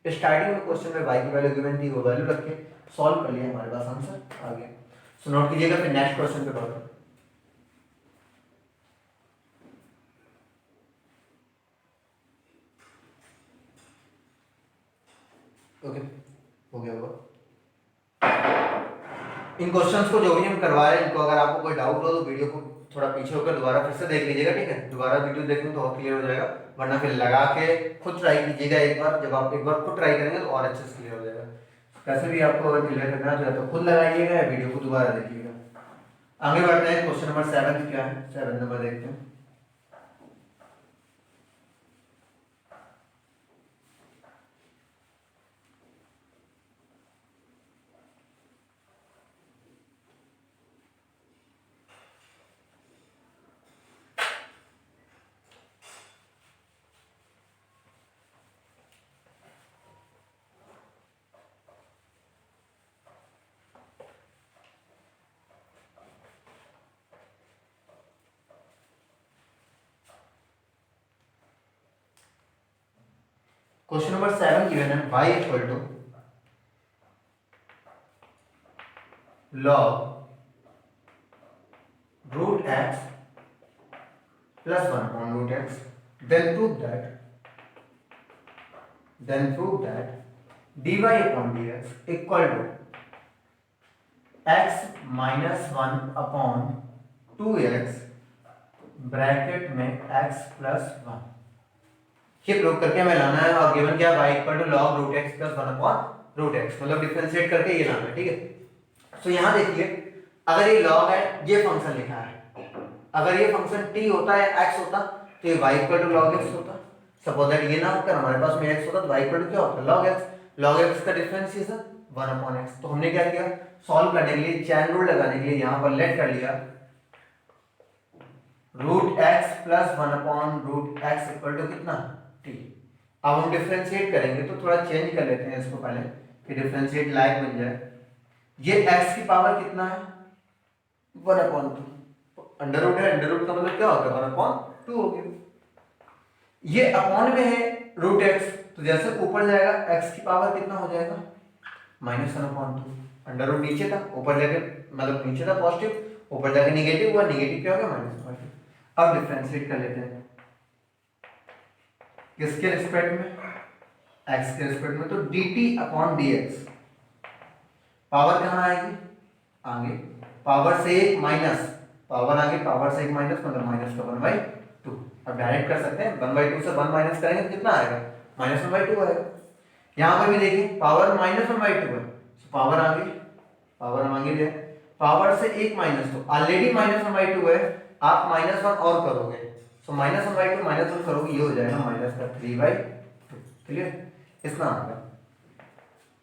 स्टार्टिंग में क्वेश्चन में y की वैल्यू गिवन थी, वो वैल्यू रख के सॉल्व कर लिया, हमारे पास आंसर आ गया। सो नोट कीजिएगा, फिर नेक्स्ट क्वेश्चन पे बढ़ते हैं। ओके, हो गया होगा। इन क्वेश्चंस को जो भी हम करवा रहे हैं, इनको अगर आपको कोई डाउट हो तो वीडियो को थोड़ा पीछे होकर दोबारा फिर से देख लीजिएगा, ठीक है। दोबारा वीडियो देखेंगे तो और क्लियर हो जाएगा, वरना फिर लगा के खुद ट्राई कीजिएगा एक बार। जब आप एक बार खुद ट्राई करेंगे तो और अच्छे से क्लियर हो जाएगा। कैसे भी आपको अगर क्लियर करना है तो खुद लगाइएगा या वीडियो को दोबारा देखिएगा। आगे बढ़ते हैं, क्वेश्चन नंबर 7 क्या है, 7 नंबर देखते हैं। क्वेश्चन नंबर 7 गिवन है, y equal to log root x plus 1 upon root x, then prove that dy upon dx equal to x minus 1 upon 2x bracket में x plus 1। ये prove करके हमें लाना है, और गिवन क्या, y equal to log root x plus 1 upon root x, मतलब differentiate करके ये लाना है, ठीक है। सो यहाँ देखिए, अगर ये log है, ये फंक्शन लिखा है, अगर ये फंक्शन t होता है x होता तो ये y equal to log x होता। सपोज दैट ये ना होकर हमारे पास में x होता तो y इक्वल टू क्या होता, log x का डिफरेंशिएशन 1 upon x। तो हमने क्या किया, सॉल्व करने के लिए चैन रूल लगाने के लिए यहाँ पर लेट कर लिया root x plus 1 upon root x equal to कितना, t। अब हम डिफरेंशिएट करेंगे तो थोड़ा चेंज कर लेते हैं इसको पहले कि डिफरेंशिएट लाइक बन जाए। ये x की पावर कितना है, 1 अपॉन 2, अंडर रूट है, अंडर रूट का मतलब क्या होता है 1 अपॉन 2 हो गया। ये अपॉन में है रूट x, तो जैसे ऊपर जाएगा x की पावर कितना हो जाएगा -1 अपॉन 2। अंडर रूट नीचे था, ऊपर जाके मतलब नीचे था पॉजिटिव, ऊपर जाके नेगेटिव हुआ, नेगेटिव क्या हो गया -1। अब डिफरेंशिएट कर लेते हैं किसके रिस्पेक्ट में, x के रिस्पेक्ट में, तो dt अपॉन dx पावर कहाँ आएगी, आगे पावर से एक माइनस, पावर आगे पावर से एक माइनस मतलब माइनस का 1/2। अब डायरेक्ट कर सकते हैं, 1/2 से 1 माइनस करेंगे तो कितना आएगा, -1/2 आएगा। यहाँ पर भी देखिए पावर -1/2 है, पावर आगे, पावर हम आगे जाए, पावर से एक माइनस, तो ऑलरेडी -1/2 है, आप -1 और करोगे, सो -1/2 -1 करोगे, ये हो जाएगा -3/2। क्लियर, इतना आ गया।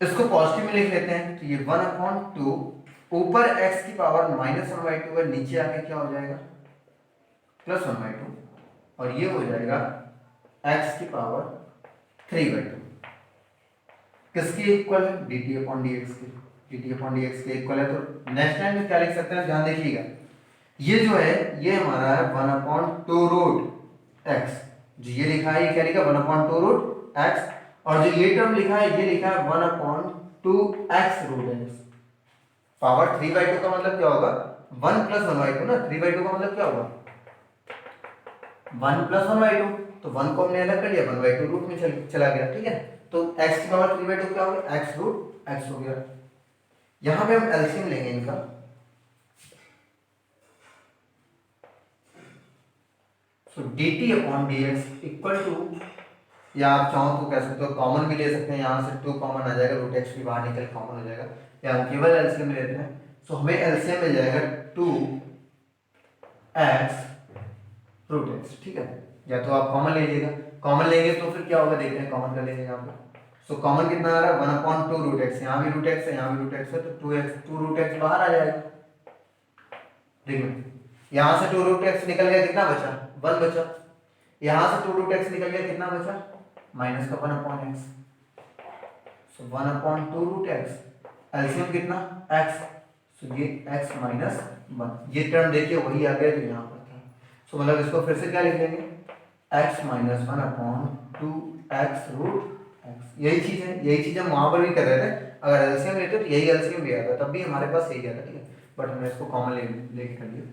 इसको पॉजिटिव में लिख लेते हैं, तो ये 1/2, ऊपर x की पावर -1/2 है, नीचे आके क्या हो जाएगा +1/2, और ये हो जाएगा x की पावर 3/2। किसकी इक्वल है, dt अपॉन dx की, dt अपॉन dx के इक्वल है। तो नेक्स्ट टाइम में क्या लिख सकते हैं, ध्यान देखिएगा, ये जो है ये हमारा है 1/2 रूट x, जो ये लिखा है ये क्या लिखा 1/2 रूट x, और जो ये टर्म लिखा है ये लिखा है 1/2x रूट x। पावर 3/2 का मतलब क्या होगा 1 + 1/2 ना, 3/2 का मतलब क्या होगा 1 + 1/2, तो 1 को हमने अलग कर लिया, 1/2 रूट में चला गया, ठीक है। तो x की पावर 3/2 क्या होगा, x रूट x हो गया। यहां पे हम एलसीएम लेंगे इनका, so dt upon dx equal to, या आप चाहो तो कह सकते हो कॉमन भी ले सकते हैं, यहाँ से 2 कॉमन आ जाएगा, रूट x भी बाहर निकल कॉमन हो जाएगा, या हम केवल एलसीएम लेते हैं। सो हमें एलसीएम मिल जाएगा 2x रूट x, ठीक है। या तो आप कॉमन ले लीजिएगा, कॉमन लेंगे तो फिर क्या होगा देखते हैं, कॉमन कर लेंगे यहाँ पे। सो कॉमन कितना आ रहा है 1/2 रूट x, यहाँ भी रूट x है, यहाँ भी रूट x है, तो 2 रूट x बाहर आ जाएगा, देखिए यहाँ से 2 रूट x निकल गया, कितना बचा 1 बचा, यहाँ से 2 रूट x निकल गया, कितना बचा माइनस का 1/x, सो 1/2 रूट x, एलसीएम कितना x, सो ये x - 1, ये टर्म देखिए वही आ गया जो यहाँ पर था। सो मतलब इसको फिर से क्या लिख लेंगे, x minus one upon two x root x. यही चीज़ है, यही चीज़ हम वहाँ पर भी कर रहे थे, अगर एलसीएम लेते तो यही एलसीएम भी आता, तब भी हमारे पास यही आता, ठीक है, बट हमने इसको कॉमन लेके कर लिया।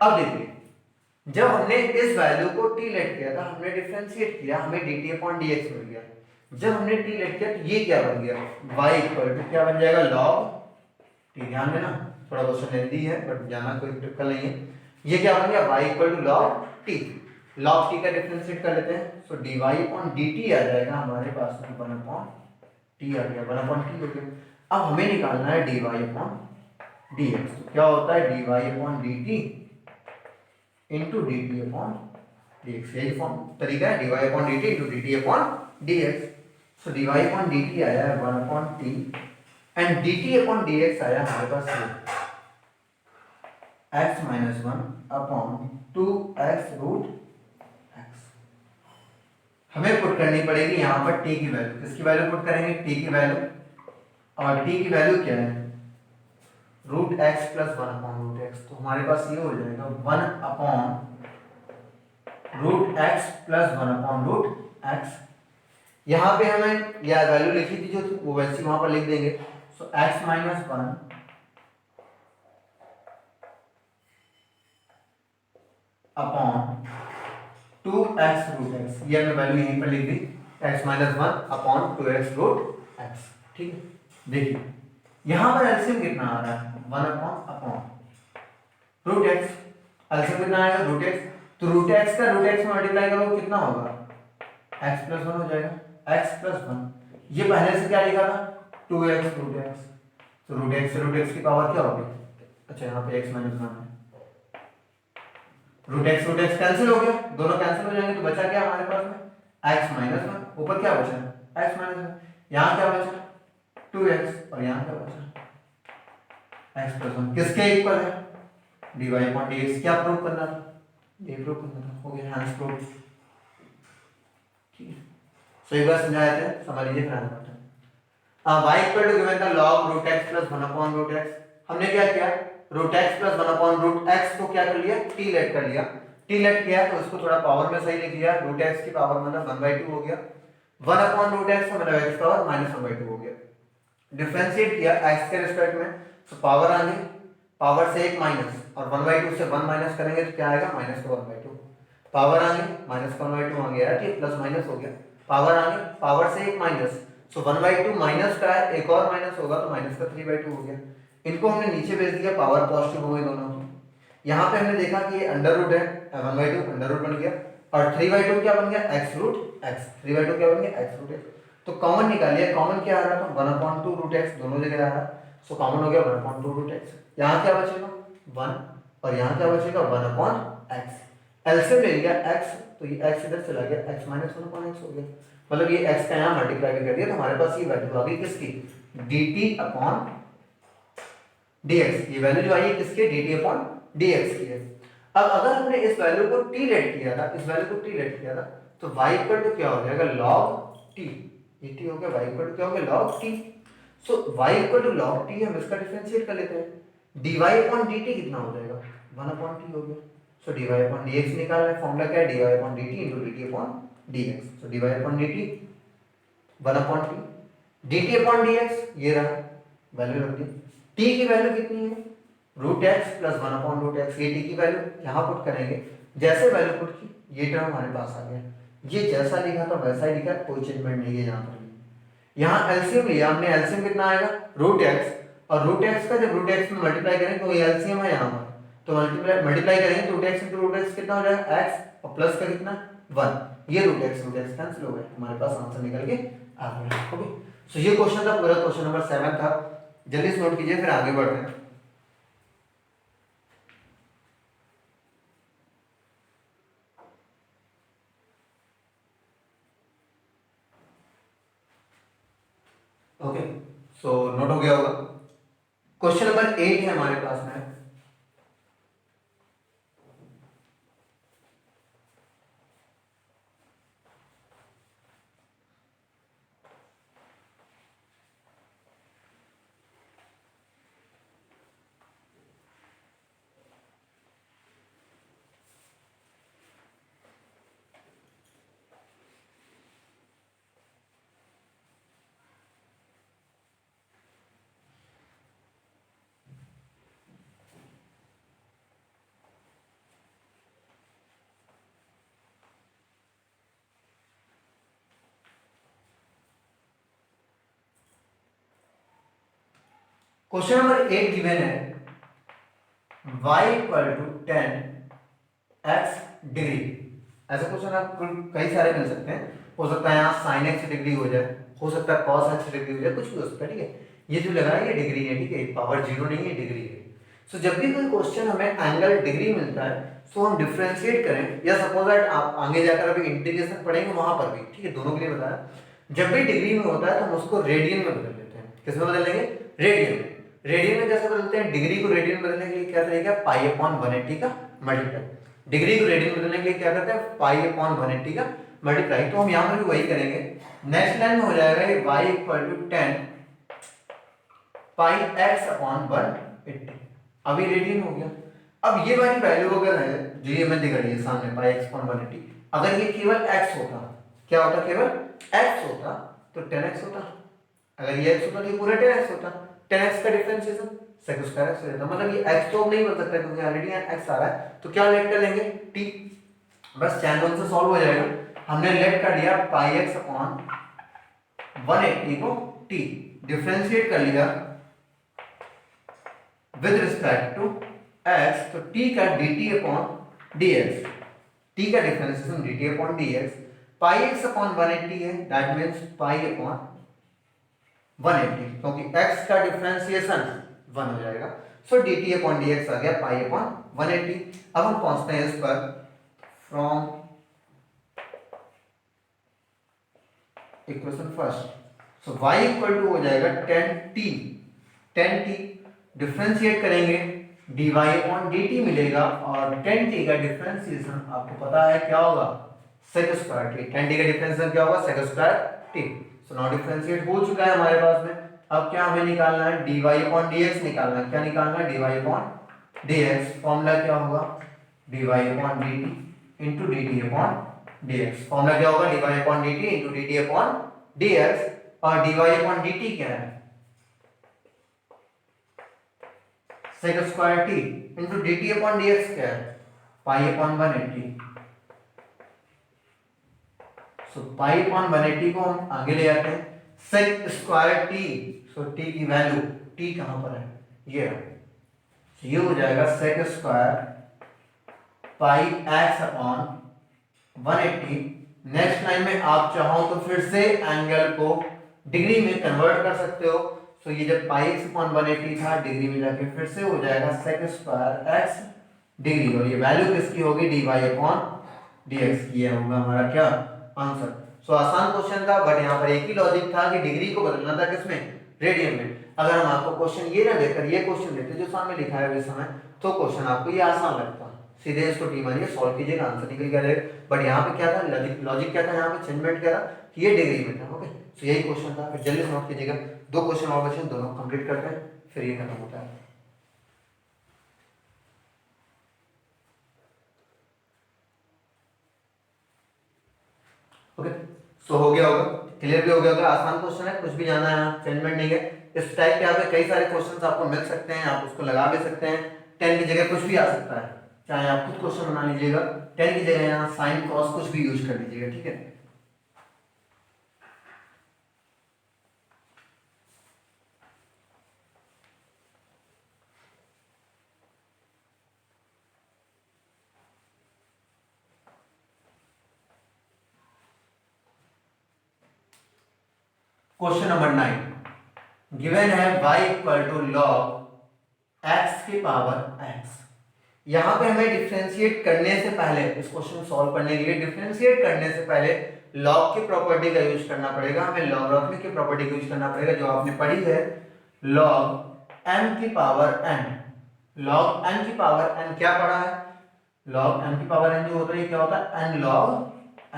अब देखिए जब हमने इस वैल्यू को t लेट किया था, हमने डिफरेंशिएट किया, हमें dt अपॉन dx मिल गया। जब हमने t लेट किया तो ये क्या बन गया, y इक्वल टू क्या बन जाएगा, log t। ध्यान देना, थोड़ा क्वेश्चन लेंदी है बट जाना कोई टिपिकल नहीं है। ये क्या बन गया, y equal to log t। log t का डिफरेंशिएट कर लेते हैं, सो dy अपॉन dt आ जाएगा हमारे पास में 1 अपॉन t आ गया, 1 अपॉन t हो गया। अब हमें निकालना है dy अपॉन dx। तो क्या होता है dy upon dt into d t upon d x, यही फॉर्म तरीका है, d y upon d t into d t upon d x. So d y upon d t आया है 1 upon t and d t upon d x आया हमारे पास x minus one upon two x root x. हमें put करनी पड़ेगी यहाँ पर टी की वैल्यू, किसकी वैल्यू पुट करेंगे, टी की वैल्यू, और टी की वैल्यू क्या है, root x plus one upon root x. तो हमारे पास ये हो जाएगा 1 upon root x plus 1 upon root x. यहाँ पे हमें यह वैल्यू लिखी थी जो थी वो वैसी वहां पर लिख देंगे। So x minus one upon two x root x, ये हमने वैल्यू यहीं पर लिख दी, x minus one upon two x root x. ठीक है, देखिए यहाँ पर एलसीएम कितना आ रहा है, 1 अपॉन रूट एक्स, एलसीएम कितना आएगा रूट एक्स। तो रूट एक्स का रूट एक्स में मल्टीप्लाई करो कितना होगा, एक्स प्लस वन हो जाएगा, एक्स प्लस वन। ये पहले से क्या लिखा था, टू एक्स रूट एक्स। तो रूट एक्स से रूट एक्स की पावर क्या होगी, अच्छा यहाँ पे एक्स माइनस वन है, रूट एक्स कैंसिल हो गया, दोनों कैंसिल हो जाएंगे, तो बचा क्या हमारे पास में एक्स माइनस वन, ऊपर क्या बचा एक्स माइनस वन, यहाँ क्या बचा टू एक्स और यहाँ क्या बचा एक्स प्लस वन, किसके इक्वल है, d y upon d x. क्या प्रूव करना था, ये प्रूव करना था, हो गया आंसर प्रूव। ठीक है, सो एक बार समझाया थे, समझ लीजिए फिर आगे बढ़ते हैं। y equal to given the log root x plus 1 upon root x। हमने क्या किया, root x plus 1 upon root x को क्या कर लिया, t लेट कर लिया, t लेट किया तो उसको थोड़ा पावर में सही लिख लिया, रूट x की पावर मतलब 1/2 हो गया, 1 अपॉन रूट x मतलब x पावर माइनस 1/2 हो गया। डिफरेंशिएट किया x के रिस्पेक्ट में, तो पावर आ गई, पावर से एक माइनस और 1/2 से 1 माइनस करेंगे तो क्या आएगा, माइनस का 1/2। पावर आ गई, माइनस का 1/2 आ गया, ठीक, प्लस माइनस हो गया, पावर आ गई, पावर से एक माइनस, सो 1/2 माइनस का है, एक और माइनस होगा तो माइनस का 3/2 हो गया। इनको हमने नीचे भेज दिया, पावर पॉजिटिव हो गई दोनों की। यहाँ पे हमने देखा कि ये अंडर रूट है, 1/2 अंडर रूट बन गया, और 3/2 क्या बन गया, एक्स रूट एक्स, 3/2 क्या बन गया, एक्स रूट एक्स। तो कॉमन निकालिए, कॉमन क्या आ रहा था, 1/2 रूट एक्स, दोनों जगह आ रहा, सो कॉमन हो गया 1/2 रूट एक्स। यहाँ क्या बचेगा 1 और यहाँ क्या बचेगा 1/x। एलसीएम ले लिया x, तो ये x इधर चला गया, x माइनस 1/x हो गया, मतलब ये x का यहाँ मल्टीप्लाई भी कर दिया, तो हमारे पास ये वैल्यू आ गई किसकी, dt अपॉन dx। ये वैल्यू जो आई है किसकी, dt अपॉन dx की है। अब अगर हमने इस वैल्यू को t लेट किया था, इस वैल्यू को t लेट किया था, तो y इक्वल टू क्या हो जाएगा log t, ये t हो गया, y इक्वल टू क्या हो गया log t। So y equal to log t, हम इसका डिफरेंशिएट कर लेते हैं, dy अपॉन dt कितना हो जाएगा 1 अपॉन t हो गया। सो dy अपॉन dx निकालना है, फॉर्मूला क्या है, dy upon dt into dt upon dx। सो dy upon dt 1 upon t, dt upon dx ये रहा, वैल्यू रख दी, t की वैल्यू कितनी है root x plus 1 upon root x, ये t की वैल्यू यहाँ पुट करेंगे, जैसे वैल्यू पुट की ये टर्म हमारे पास आ गया, ये जैसा लिखा था वैसा ही लिखा, कोई चेंजमेंट नहीं है यहाँ पर। यहाँ एलसीएम लिया हमने, एलसीएम कितना आएगा रूट एक्स, और रूट एक्स का जब रूट एक्स में मल्टीप्लाई करेंगे तो ये एलसीएम है यहाँ पर, तो मल्टीप्लाई करेंगे तो root x into root x कितना हो जाएगा एक्स, और प्लस का कितना 1, ये रूट एक्स कैंसिल हो गए, हमारे पास आंसर निकल के आ गया। ओके, सो ये क्वेश्चन था पूरा, क्वेश्चन नंबर 7 था, जल्दी से नोट कीजिए फिर आगे बढ़ते हैं। ओके, सो नोट हो गया होगा। क्वेश्चन नंबर 8 है हमारे पास में, क्वेश्चन नंबर 8 गिवन है y equal to 10 x degree. ऐसा क्वेश्चन आपको कई सारे मिल सकते हैं। हो सकता है यहाँ sin x डिग्री हो जाए, हो सकता है cos x डिग्री हो जाए, कुछ भी हो सकता है। ठीक है, ये जो लगा है ये डिग्री है। ठीक है, पावर 0 नहीं है, डिग्री है। सो जब भी कोई क्वेश्चन हमें एंगल डिग्री मिलता है तो हम डिफरेंशिएट करें, या सपोज दैट आप आगे जाकर अभी इंटीग्रेशन पढ़ेंगे वहां पर भी। ठीक है, दोनों के लिए बताया। जब भी डिग्री में होता है तो हम उसको रेडियन में बदल देते हैं। किस में बदल देंगे? रेडियन में। रेडियन में कैसे बदलते हैं? डिग्री को रेडियन बदलने के लिए क्या तरीका है? पाई अपॉन 180 का मल्टीप्लाई। डिग्री को रेडियन बदलने के लिए क्या करते हैं? पाई अपॉन 180 का मल्टीप्लाई। तो हम यहाँ पर भी वही करेंगे। नेक्स्ट लाइन में हो जाएगा ये y equal to 10 pi x upon 180। अभी रेडियन हो गया। अब ये वाली वैल्यू अगर है जो ये मैं दिखा रही है सामने पाई x अपॉन 180, अगर ये केवल x होता, क्या होता? केवल x होता तो 10x होता। अगर ये x होता तो ये पूरा 10x होता। 10x का डिफरेंशिएशन sec स्क्वायर x हो जाता। मतलब ये x तो अब नहीं बन सकता क्योंकि ऑलरेडी यहाँ x आ रहा है। तो क्या लेट कर लेंगे? t। बस tan 1 से सॉल्व हो जाएगा। हमने लेट कर दिया पाई x अपॉन 180 को t, डिफरेंशिएट कर लिया विद रिस्पेक्ट टू x, तो t का dt अपॉन dx, t का डिफरेंशिएशन dt अपॉन dx, पाई x अपॉन 180 है, दैट मींस पाई अपॉन 180, क्योंकि x का डिफरेंशिएशन 1 हो जाएगा। सो dt अपॉन dx आ गया पाई अपॉन 180। अब हम पहुंचते हैं इस पर from equation first. So y equal to हो जाएगा 10t, 10t डिफरेंशिएट करेंगे dy अपॉन dt मिलेगा, और 10t का डिफरेंशिएशन आपको पता है क्या होगा? sec square t। 10t का डिफरेंशिएशन क्या होगा? sec square t। So now differentiate हो चुका है हमारे पास में। अब क्या हमें निकालना है? dy अपॉन dx निकालना है। क्या निकालना है? dy upon dx। फॉर्मूला क्या होगा? dy upon dt into dt upon dx। Formula क्या होगा? dy upon dt into dt upon dx। और dy अपॉन dt क्या है? sec square t into dt upon dx क्या है? Pi upon 180। सो pi upon 180 को हम आगे ले आते हैं। sec स्क्वायर t, सो t की वैल्यू, t कहां पर है? ये है। ये हो जाएगा sec square pi x upon 180। Next line में आप चाहो तो फिर से एंगल को डिग्री में कन्वर्ट कर सकते हो। सो ये जब पाई x अपॉन 180 था, डिग्री में जाके फिर से हो जाएगा sec स्क्वायर x डिग्री, और ये वैल्यू किसकी होगी? dy upon dx। ये होगा हमारा क्या आंसर। सो आसान क्वेश्चन था, बट यहाँ पर एक ही लॉजिक था कि डिग्री को बदलना था किसमें? रेडियन में। अगर हम आपको क्वेश्चन ये ना देकर ये क्वेश्चन देते जो सामने लिखा है इस समय, तो क्वेश्चन आपको ये आसान लगता। सीधे इसको टी मारिए, सॉल्व कीजिएगा, आंसर निकल गया। बट यहाँ पे क्या था? लॉजिक क्या था? यहाँ पे चेंजमेंट क्या था कि ये डिग्री में था। ओके, सो यही क्वेश्चन था। फिर जल्दी समाप्त कीजिएगा। दो क्वेश्चन और बचे, दोनों कंप्लीट करते हैं, फिर ये खत्म होता है। ओके, सो हो गया होगा, क्लियर भी हो गया होगा। आसान क्वेश्चन है, कुछ भी जाना है, चेंजमेंट नहीं है। इस टाइप के यहाँ पे कई सारे क्वेश्चन आपको मिल सकते हैं, आप उसको लगा भी सकते हैं। 10 की जगह कुछ भी आ सकता है, चाहे आप खुद क्वेश्चन बना लीजिएगा। 10 की जगह यहाँ साइन कॉस कुछ भी यूज कर लीजिएगा। ठीक है, क्वेश्चन नंबर 9 गिवन है y equal to log x की पावर x। यहां पे हमें डिफरेंशिएट करने से पहले, इस क्वेश्चन सॉल्व करने के लिए डिफरेंशिएट करने से पहले लॉग की प्रॉपर्टी का यूज करना पड़ेगा। हमें लॉगरिथमिक की प्रॉपर्टी का यूज करना पड़ेगा, जो आपने पढ़ी है, लॉग m की पावर n। लॉग m की पावर n क्या पढ़ा है? लॉग m की पावर n जो होता है क्या होता है? n log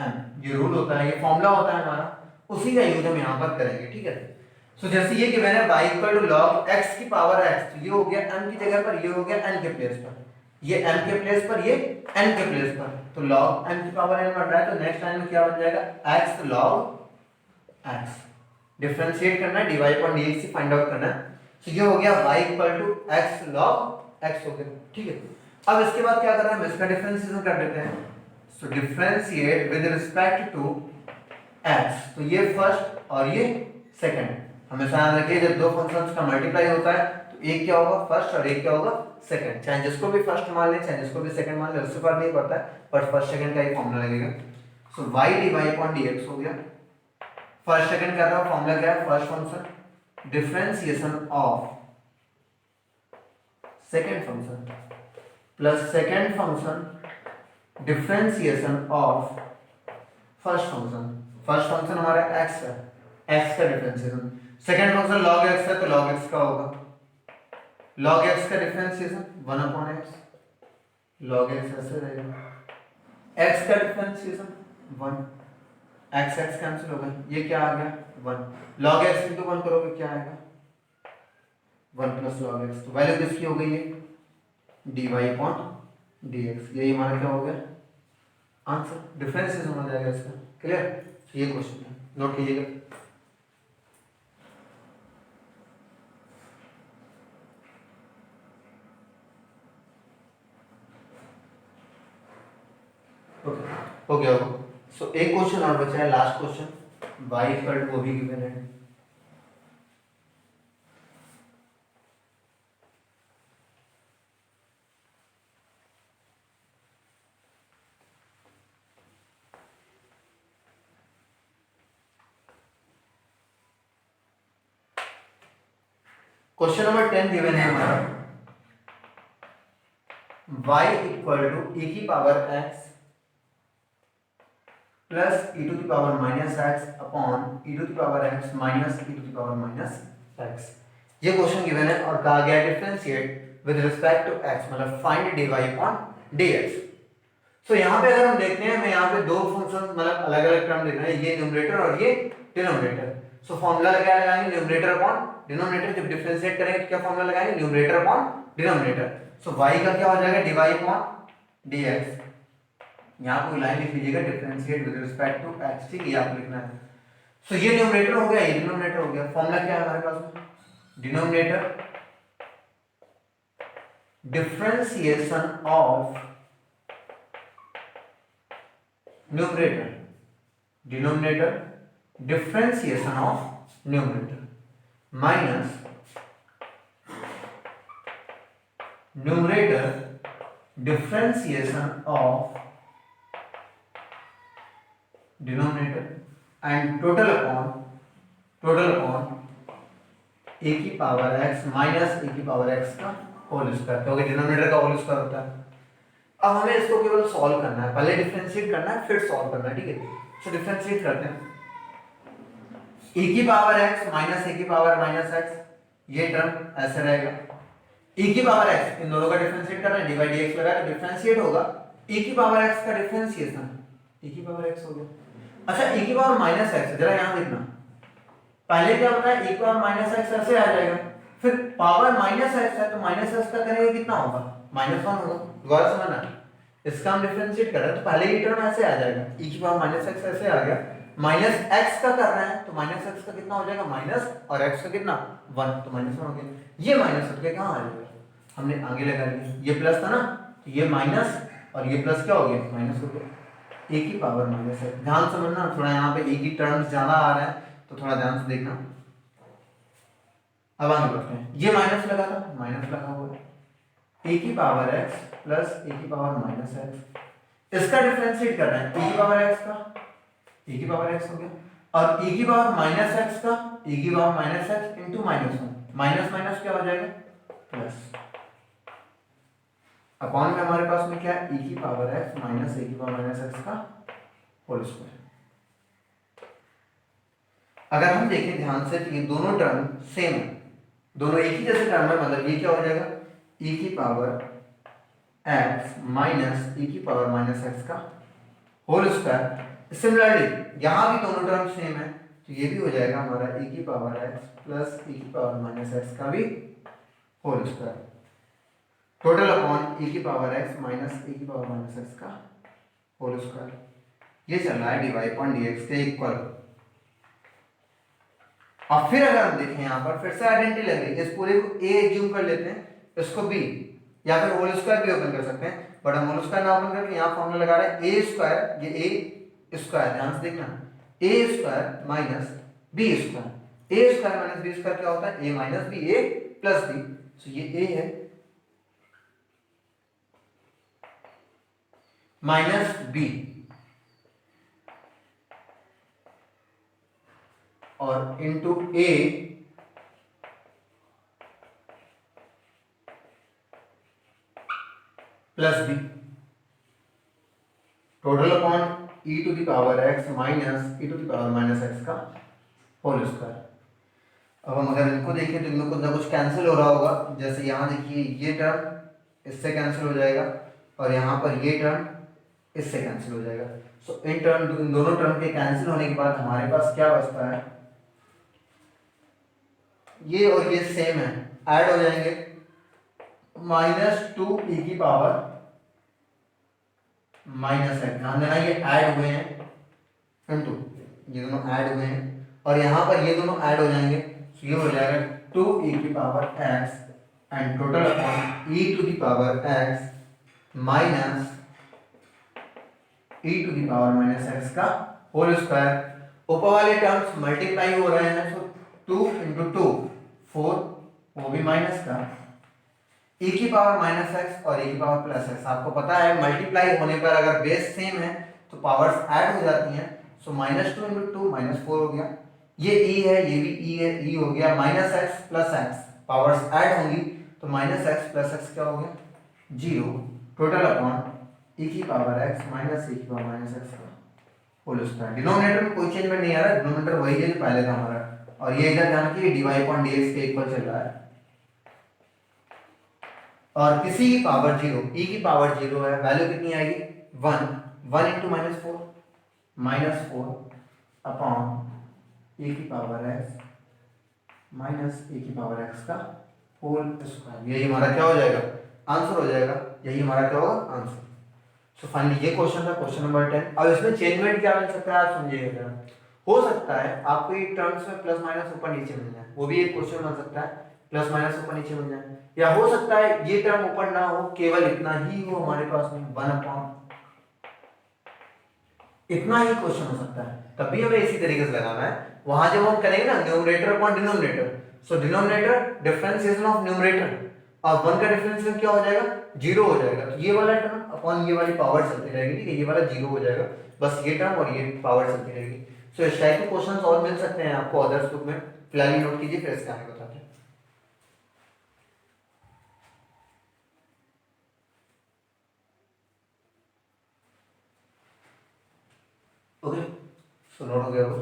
m। ये रूल होता है, ये फॉर्मूला होता है हमारा, उसी का यूज हम यहाँ पर करेंगे। ठीक है, सो जैसे ये गिवन है y equal to log x की पावर x, तो ये हो गया m की जगह पर, ये हो गया n के प्लेस पर, ये m के प्लेस पर, ये n के प्लेस पर, तो log m की पावर n बढ़ रहा है। तो नेक्स्ट लाइन में क्या बन जाएगा? x log x। डिफरेंशिएट करना है, dy अपॉन dx से फाइंड आउट करना है। तो ये हो गया y equal to x log x हो गया। ठीक है, अब इसके बाद क्या करना है? हम इसका डिफरेंशिएशन कर देते हैं। So differentiate with respect to x, तो ये फर्स्ट और ये सेकंड। हमेशा याद रखिए जब दो फंक्शंस का मल्टीप्लाई होता है एक क्या होगा फर्स्ट और एक क्या होगा सेकंड, चाहे जिसको भी फर्स्ट मान ले चाहे जिसको भी सेकंड मान ले, उससे फर्क नहीं पड़ता है, बट फर्स्ट सेकंड का ही फॉर्मूला लगेगा। सो y dy अपॉन dx हो गया। फर्स्ट सेकंड का फॉर्मूला क्या है, first function differentiation of second function plus second function differentiation of first function. First function हमारा x है, x का differentiation, second function log x है तो log x का होगा, log x का differentiation 1 upon x, log x ऐसे रहेगा, x का डिफरेंशिएशन 1, x x कैंसिल हो गया, ये क्या आ गया 1, log x into 1 करोगे क्या आएगा 1 प्लस log x, तो वैल्यू किसकी हो गई है dy अपॉन dx, यही हमारा क्या हो गया आंसर, डिफरेंशिएशन हो जाएगा इसका। क्लियर, ये क्वेश्चन है, नोट कीजिएगा। ओके हो गया होगा। सो एक क्वेश्चन और बचा है, last question, y equal to वो भी गिवन है। क्वेश्चन नंबर 10 गिवन है हमारा, y इक्वल टू e की power x plus e to the power minus x upon e to the power x minus e to the power minus x। ये question given है और कहा गया differentiate with respect to x, मतलब find dy upon dx। So यहाँ पे अगर हम देखते हैं, मैं यहाँ पे दो फंक्शन मतलब अलग अलग टर्म लिख रहे हैं, ये न्यूमरेटर और ये डिनोमिनेटर। सो फॉर्मूला लगाएंगे न्यूमरेटर अपॉन डिनोमिनेटर, जब डिफरेंशिएट करेंगे क्या फॉर्मूला लगाएंगे न्यूमरेटर अपॉन डिनोमिनेटर। सो y का क्या हो जाएगा dy अपॉन dx, यहाँ कोई लाइन लिख लीजिएगा differentiate with respect to x, ठीक है, ये आपको लिखना है। सो ये न्यूमरेटर हो गया, ये डिनोमिनेटर हो गया, फॉर्मूला क्या है हमारे पास में, denominator differentiation of numerator, denominator differentiation of numerator minus numerator differentiation of denominator and total upon a की पावर x माइनस ए की पावर x का होल स्क्वायर, क्योंकि डिनोमिनेटर का होल स्क्वायर होता है। अब हमें इसको केवल सॉल्व करना है, पहले डिफरेंशिएट करना है फिर सॉल्व करना है, ठीक है। सो डिफरेंशिएट करते हैं, e की पावर x माइनस e की पावर माइनस x, ये टर्म ऐसे रहेगा, e की पावर x, इन दोनों का डिफरेंशिएट करना है, dy dx लगा तो डिफरेंशिएट होगा, e की पावर x का डिफरेंशिएशन e की पावर x हो गया। अच्छा e की पावर माइनस x, जरा यहां देखना, पहले क्या होता है e की पावर माइनस x ऐसे आ जाएगा, फिर पावर माइनस x है तो माइनस x का करेंगे कितना होगा -1 होगा, गौर से समझना, इसका हम डिफरेंशिएट कर रहे हैं तो पहले ये टर्म ऐसे आ जाएगा, e की पावर माइनस x ऐसे आ गया, माइनस x का कर रहे हैं तो माइनस x का कितना हो जाएगा माइनस, और x का कितना 1, तो -1 हो गया, ये माइनस हट के कहां आ जाएगा, हमने आगे लगा लिया, ये प्लस था ना तो ये माइनस और ये प्लस क्या हो गया माइनस हो गया, e की पावर माइनस है, ध्यान समझना, थोड़ा यहाँ पे e की टर्म्स ज्यादा आ रहा है तो थोड़ा ध्यान से देखना। अब आगे बढ़ते हैं, ये माइनस लगा था, माइनस लगा हुआ है, e की पावर x प्लस e की पावर माइनस x, इसका डिफरेंशिएट कर रहे हैं, e की पावर x का e की पावर x हो गया, और e की पावर माइनस x का e की power minus x into -1, minus minus क्या हो जाएगा प्लस, अपॉन में हमारे पास में क्या है e की पावर x माइनस e की पावर माइनस x का होल स्क्वायर। अगर हम देखें ध्यान से तो ये दोनों टर्म सेम है, दोनों एक ही जैसे टर्म है, मतलब ये क्या हो जाएगा e की पावर x माइनस e की पावर माइनस x का होल स्क्वायर। सिमिलरली यहाँ भी दोनों टर्म सेम है तो ये भी हो जाएगा हमारा e की पावर x प्लस e की पावर माइनस x का भी whole square, total upon e की पावर x माइनस e की पावर माइनस x का होल स्क्वायर। ये चल रहा है dy अपॉन dx के इक्वल। और फिर अगर हम देखें यहाँ पर फिर से आइडेंटिटी लग रही है, इस पूरे को a एज्यूम कर लेते हैं, इसको b, या फिर होल स्क्वायर भी ओपन कर सकते हैं, बट हम होल स्क्वायर ना ओपन करके यहाँ फॉर्मूला लगा रहे हैं a स्क्वायर, ये a स्क्वायर, ध्यान से देखना, a square minus b square, a square minus b square क्या होता है a minus b, a plus b, तो ये ए है माइनस बी और into A plus B total upon e to the power x minus e to the power minus x का whole square. अब हम अगर इनको देखें तो इनमें कुछ ना कुछ कैंसिल हो रहा होगा। जैसे यहाँ देखिए ये टर्म इससे कैंसिल हो जाएगा और यहाँ पर ये टर्म इससे कैंसिल हो जाएगा। सो इन दोनों टर्म के कैंसिल होने के बाद हमारे पास क्या बचता है, ये और ये सेम है, ऐड हो जाएंगे माइनस 2 e की पावर माइनस एक्स। ध्यान देना ये ऐड हुए हैं इनटू, ये दोनों ऐड हुए हैं और यहाँ पर ये दोनों ऐड हो जाएंगे। तो ये हो जाएगा 2 e की power x and total upon e to the power x minus e to the power minus x का होल स्क्वायर। ऊपर वाले टर्म्स मल्टीप्लाई हो रहे हैं, तो 2 इंटू 2 4, वो भी माइनस का e की पावर माइनस एक्स और e की पावर प्लस एक्स। आपको पता है मल्टीप्लाई होने पर अगर बेस सेम है तो पावर्स ऐड हो जाती हैं। सो माइनस 2 इंटू 2 माइनस 4 हो गया, ये e है ये भी e है, e हो गया minus x plus x, powers add होंगी तो माइनस एक्स प्लस एक्स क्या हो गया 0 टोटल अपॉन e की पावर x माइनस e की पावर माइनस एक्स का होल स्क्वायर। डिनोमिनेटर में कोई चेंजमेंट नहीं आ रहा, डिनोमिनेटर वही है जो पहले था हमारा। और ये इधर ध्यान रखिए dy अपॉन dx के इक्वल चल रहा है और किसी की पावर 0, e की पावर 0 है, वैल्यू कितनी आएगी 1 into minus 4 minus 4 upon e की पावर x माइनस e की पावर x का होल स्क्वायर। यही हमारा क्या हो जाएगा आंसर हो जाएगा, यही हमारा क्या होगा आंसर। सो फाइनली ये क्वेश्चन था क्वेश्चन नंबर 10। अब इसमें चेंजमेंट क्या मिल सकता है आप समझिएगा। हो सकता है आपको ये टर्म्स में प्लस माइनस ऊपर नीचे मिल जाए, वो भी एक क्वेश्चन बन सकता है, प्लस माइनस ऊपर नीचे मिल जाए। या हो सकता है ये टर्म ऊपर ना हो, केवल इतना ही हो हमारे पास में 1 अपॉन इतना ही क्वेश्चन हो सकता है, तब भी हमें इसी तरीके से लगाना है। वहां जब हम करेंगे ना numerator upon denominator, so denominator differentiation of numerator और 1 का डिफरेंशिएशन क्या हो जाएगा 0 हो जाएगा। तो ये वाला टर्म अपॉन ये वाली पावर चलती रहेगी, ठीक है, ये वाला 0 हो जाएगा, बस ये टर्म और ये पावर चलती रहेगी। सो इस टाइप के क्वेश्चंस और मिल सकते हैं आपको अदर्स बुक में, फिलहाल नोट कीजिए फिर इसका आगे बताते हैं। ओके, सो नोट हो गया वो।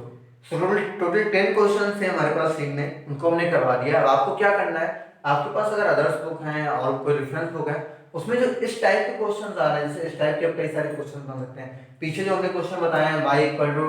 सो टोटल 10 क्वेश्चन थे हमारे पास सीखने, उनको हमने करवा दिया। अब आपको क्या करना है, आपके पास अगर अदर्स बुक हैं और कोई रेफरेंस बुक है उसमें जो इस टाइप के क्वेश्चंस आ रहे हैं, जैसे इस टाइप के कई सारे क्वेश्चन बन सकते हैं। पीछे जो हमने क्वेश्चन बताए हैं y equal to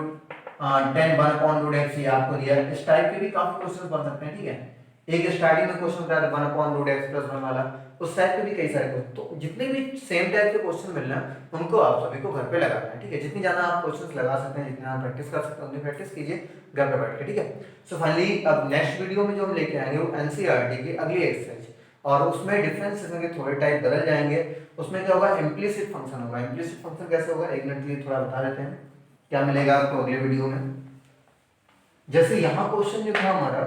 10 1 upon root x, ये आपको दिया है, इस टाइप के भी काफी क्वेश्चंस बन सकते हैं, ठीक है। एक स्टार्टिंग में क्वेश्चन बताया था 1 अपॉन रूट x प्लस 1 वाला, उस टाइप के भी कई सारे क्वेश्चन। तो जितने भी सेम टाइप के क्वेश्चन मिल रहे हैं उनको आप सभी को घर पे लगाना है, ठीक है। जितनी ज्यादा आप क्वेश्चंस लगा सकते हैं, जितना आप प्रैक्टिस कर सकते हैं उतनी प्रैक्टिस कीजिए घर पे बैठ के, ठीक है। सो फाइनली अब नेक्स्ट वीडियो में जो हम लेके आएंगे वो एनसीईआरटी की अगली एक्सरसाइज, और उसमें डिफरेंसेस के थोड़े टाइप बदल जाएंगे। उसमें क्या होगा इम्प्लिसिट फंक्शन होगा। इम्प्लिसिट फंक्शन कैसे होगा एक मिनट के लिए थोड़ा बता देते हैं, क्या मिलेगा आपको अगले वीडियो में। जैसे यहाँ क्वेश्चन जो था हमारा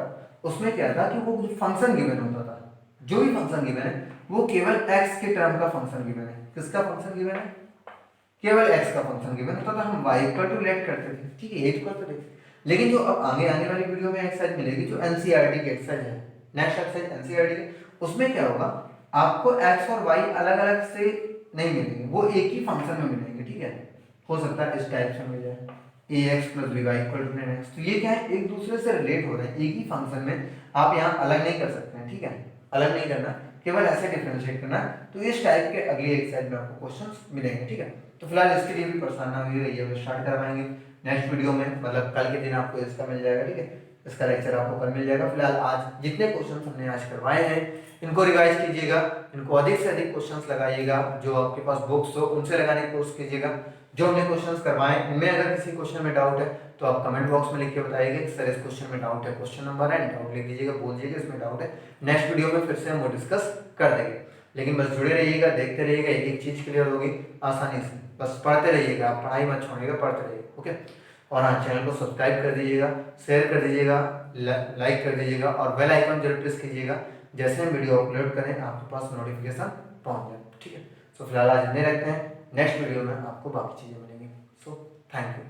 उसमें क्या था कि वो फंक्शन गिवन होता था, जो भी फंक्शन गिवन है वो केवल x के टर्म का फंक्शन गिवन है। किसका फंक्शन गिवन है, केवल x का फंक्शन गिवन होता था, हम y इक्वल टू लेट करते थे, ठीक है, यही तो करते थे। लेकिन जो अब आगे आने वाली वीडियो में एक्सरसाइज मिलेगी जो एनसीईआरटी की एक्सरसाइज है, नेक्स्ट एक्सरसाइज एनसीईआरटी की, उसमें क्या होगा आपको x और y अलग अलग से नहीं मिलेंगे, वो एक ही फंक्शन में मिलेंगे, ठीक है। हो सकता है इस टाइप से मिल जाए ax plus by equal to 9x। तो ये क्या है एक दूसरे से रिलेट हो रहे हैं, एक ही फंक्शन में, आप यहाँ अलग नहीं कर सकते हैं, ठीक है, अलग नहीं करना, केवल ऐसे डिफरेंशिएट करना है। तो इस टाइप के अगली एक्सरसाइज में आपको क्वेश्चंस मिलेंगे, ठीक है। तो फिलहाल इसके लिए भी परेशान ना हुई रहिए, हम स्टार्ट करवाएंगे नेक्स्ट वीडियो में, मतलब कल के दिन आपको इसका मिल जाएगा, ठीक है, इसका लेक्चर आपको कल मिल जाएगा। फिलहाल आज जितने क्वेश्चन हमने आज करवाए हैं इनको रिवाइज कीजिएगा, इनको अधिक से अधिक क्वेश्चंस लगाइएगा, जो आपके पास बुक्स हो उनसे लगाने की कोशिश कीजिएगा। जो हमने क्वेश्चंस करवाए इनमें अगर किसी क्वेश्चन में डाउट है तो आप कमेंट बॉक्स में लिख के बताइएगा कि सर इस क्वेश्चन में डाउट है, क्वेश्चन नंबर है, डाउट लिख दीजिएगा, बोल दीजिएगा इसमें डाउट है। नेक्स्ट वीडियो में फिर से हम वो डिस्कस कर देंगे। लेकिन बस जुड़े रहिएगा, देखते रहिएगा, एक एक चीज क्लियर होगी आसानी से, बस पढ़ते रहिएगा, आप पढ़ाई मत छोड़िएगा, पढ़ते रहिएगा, ओके। और हाँ, चैनल को सब्सक्राइब कर दीजिएगा, शेयर कर दीजिएगा, लाइक कर दीजिएगा और बेल आइकन जरूर प्रेस कीजिएगा। जैसे हम वीडियो अपलोड करें आपके पास नोटिफिकेशन पहुंच जाए। ठीक है, सो फिलहाल आज इतने रखते हैं, नेक्स्ट वीडियो में आपको बाकी चीज़ें मिलेंगी। So thank you.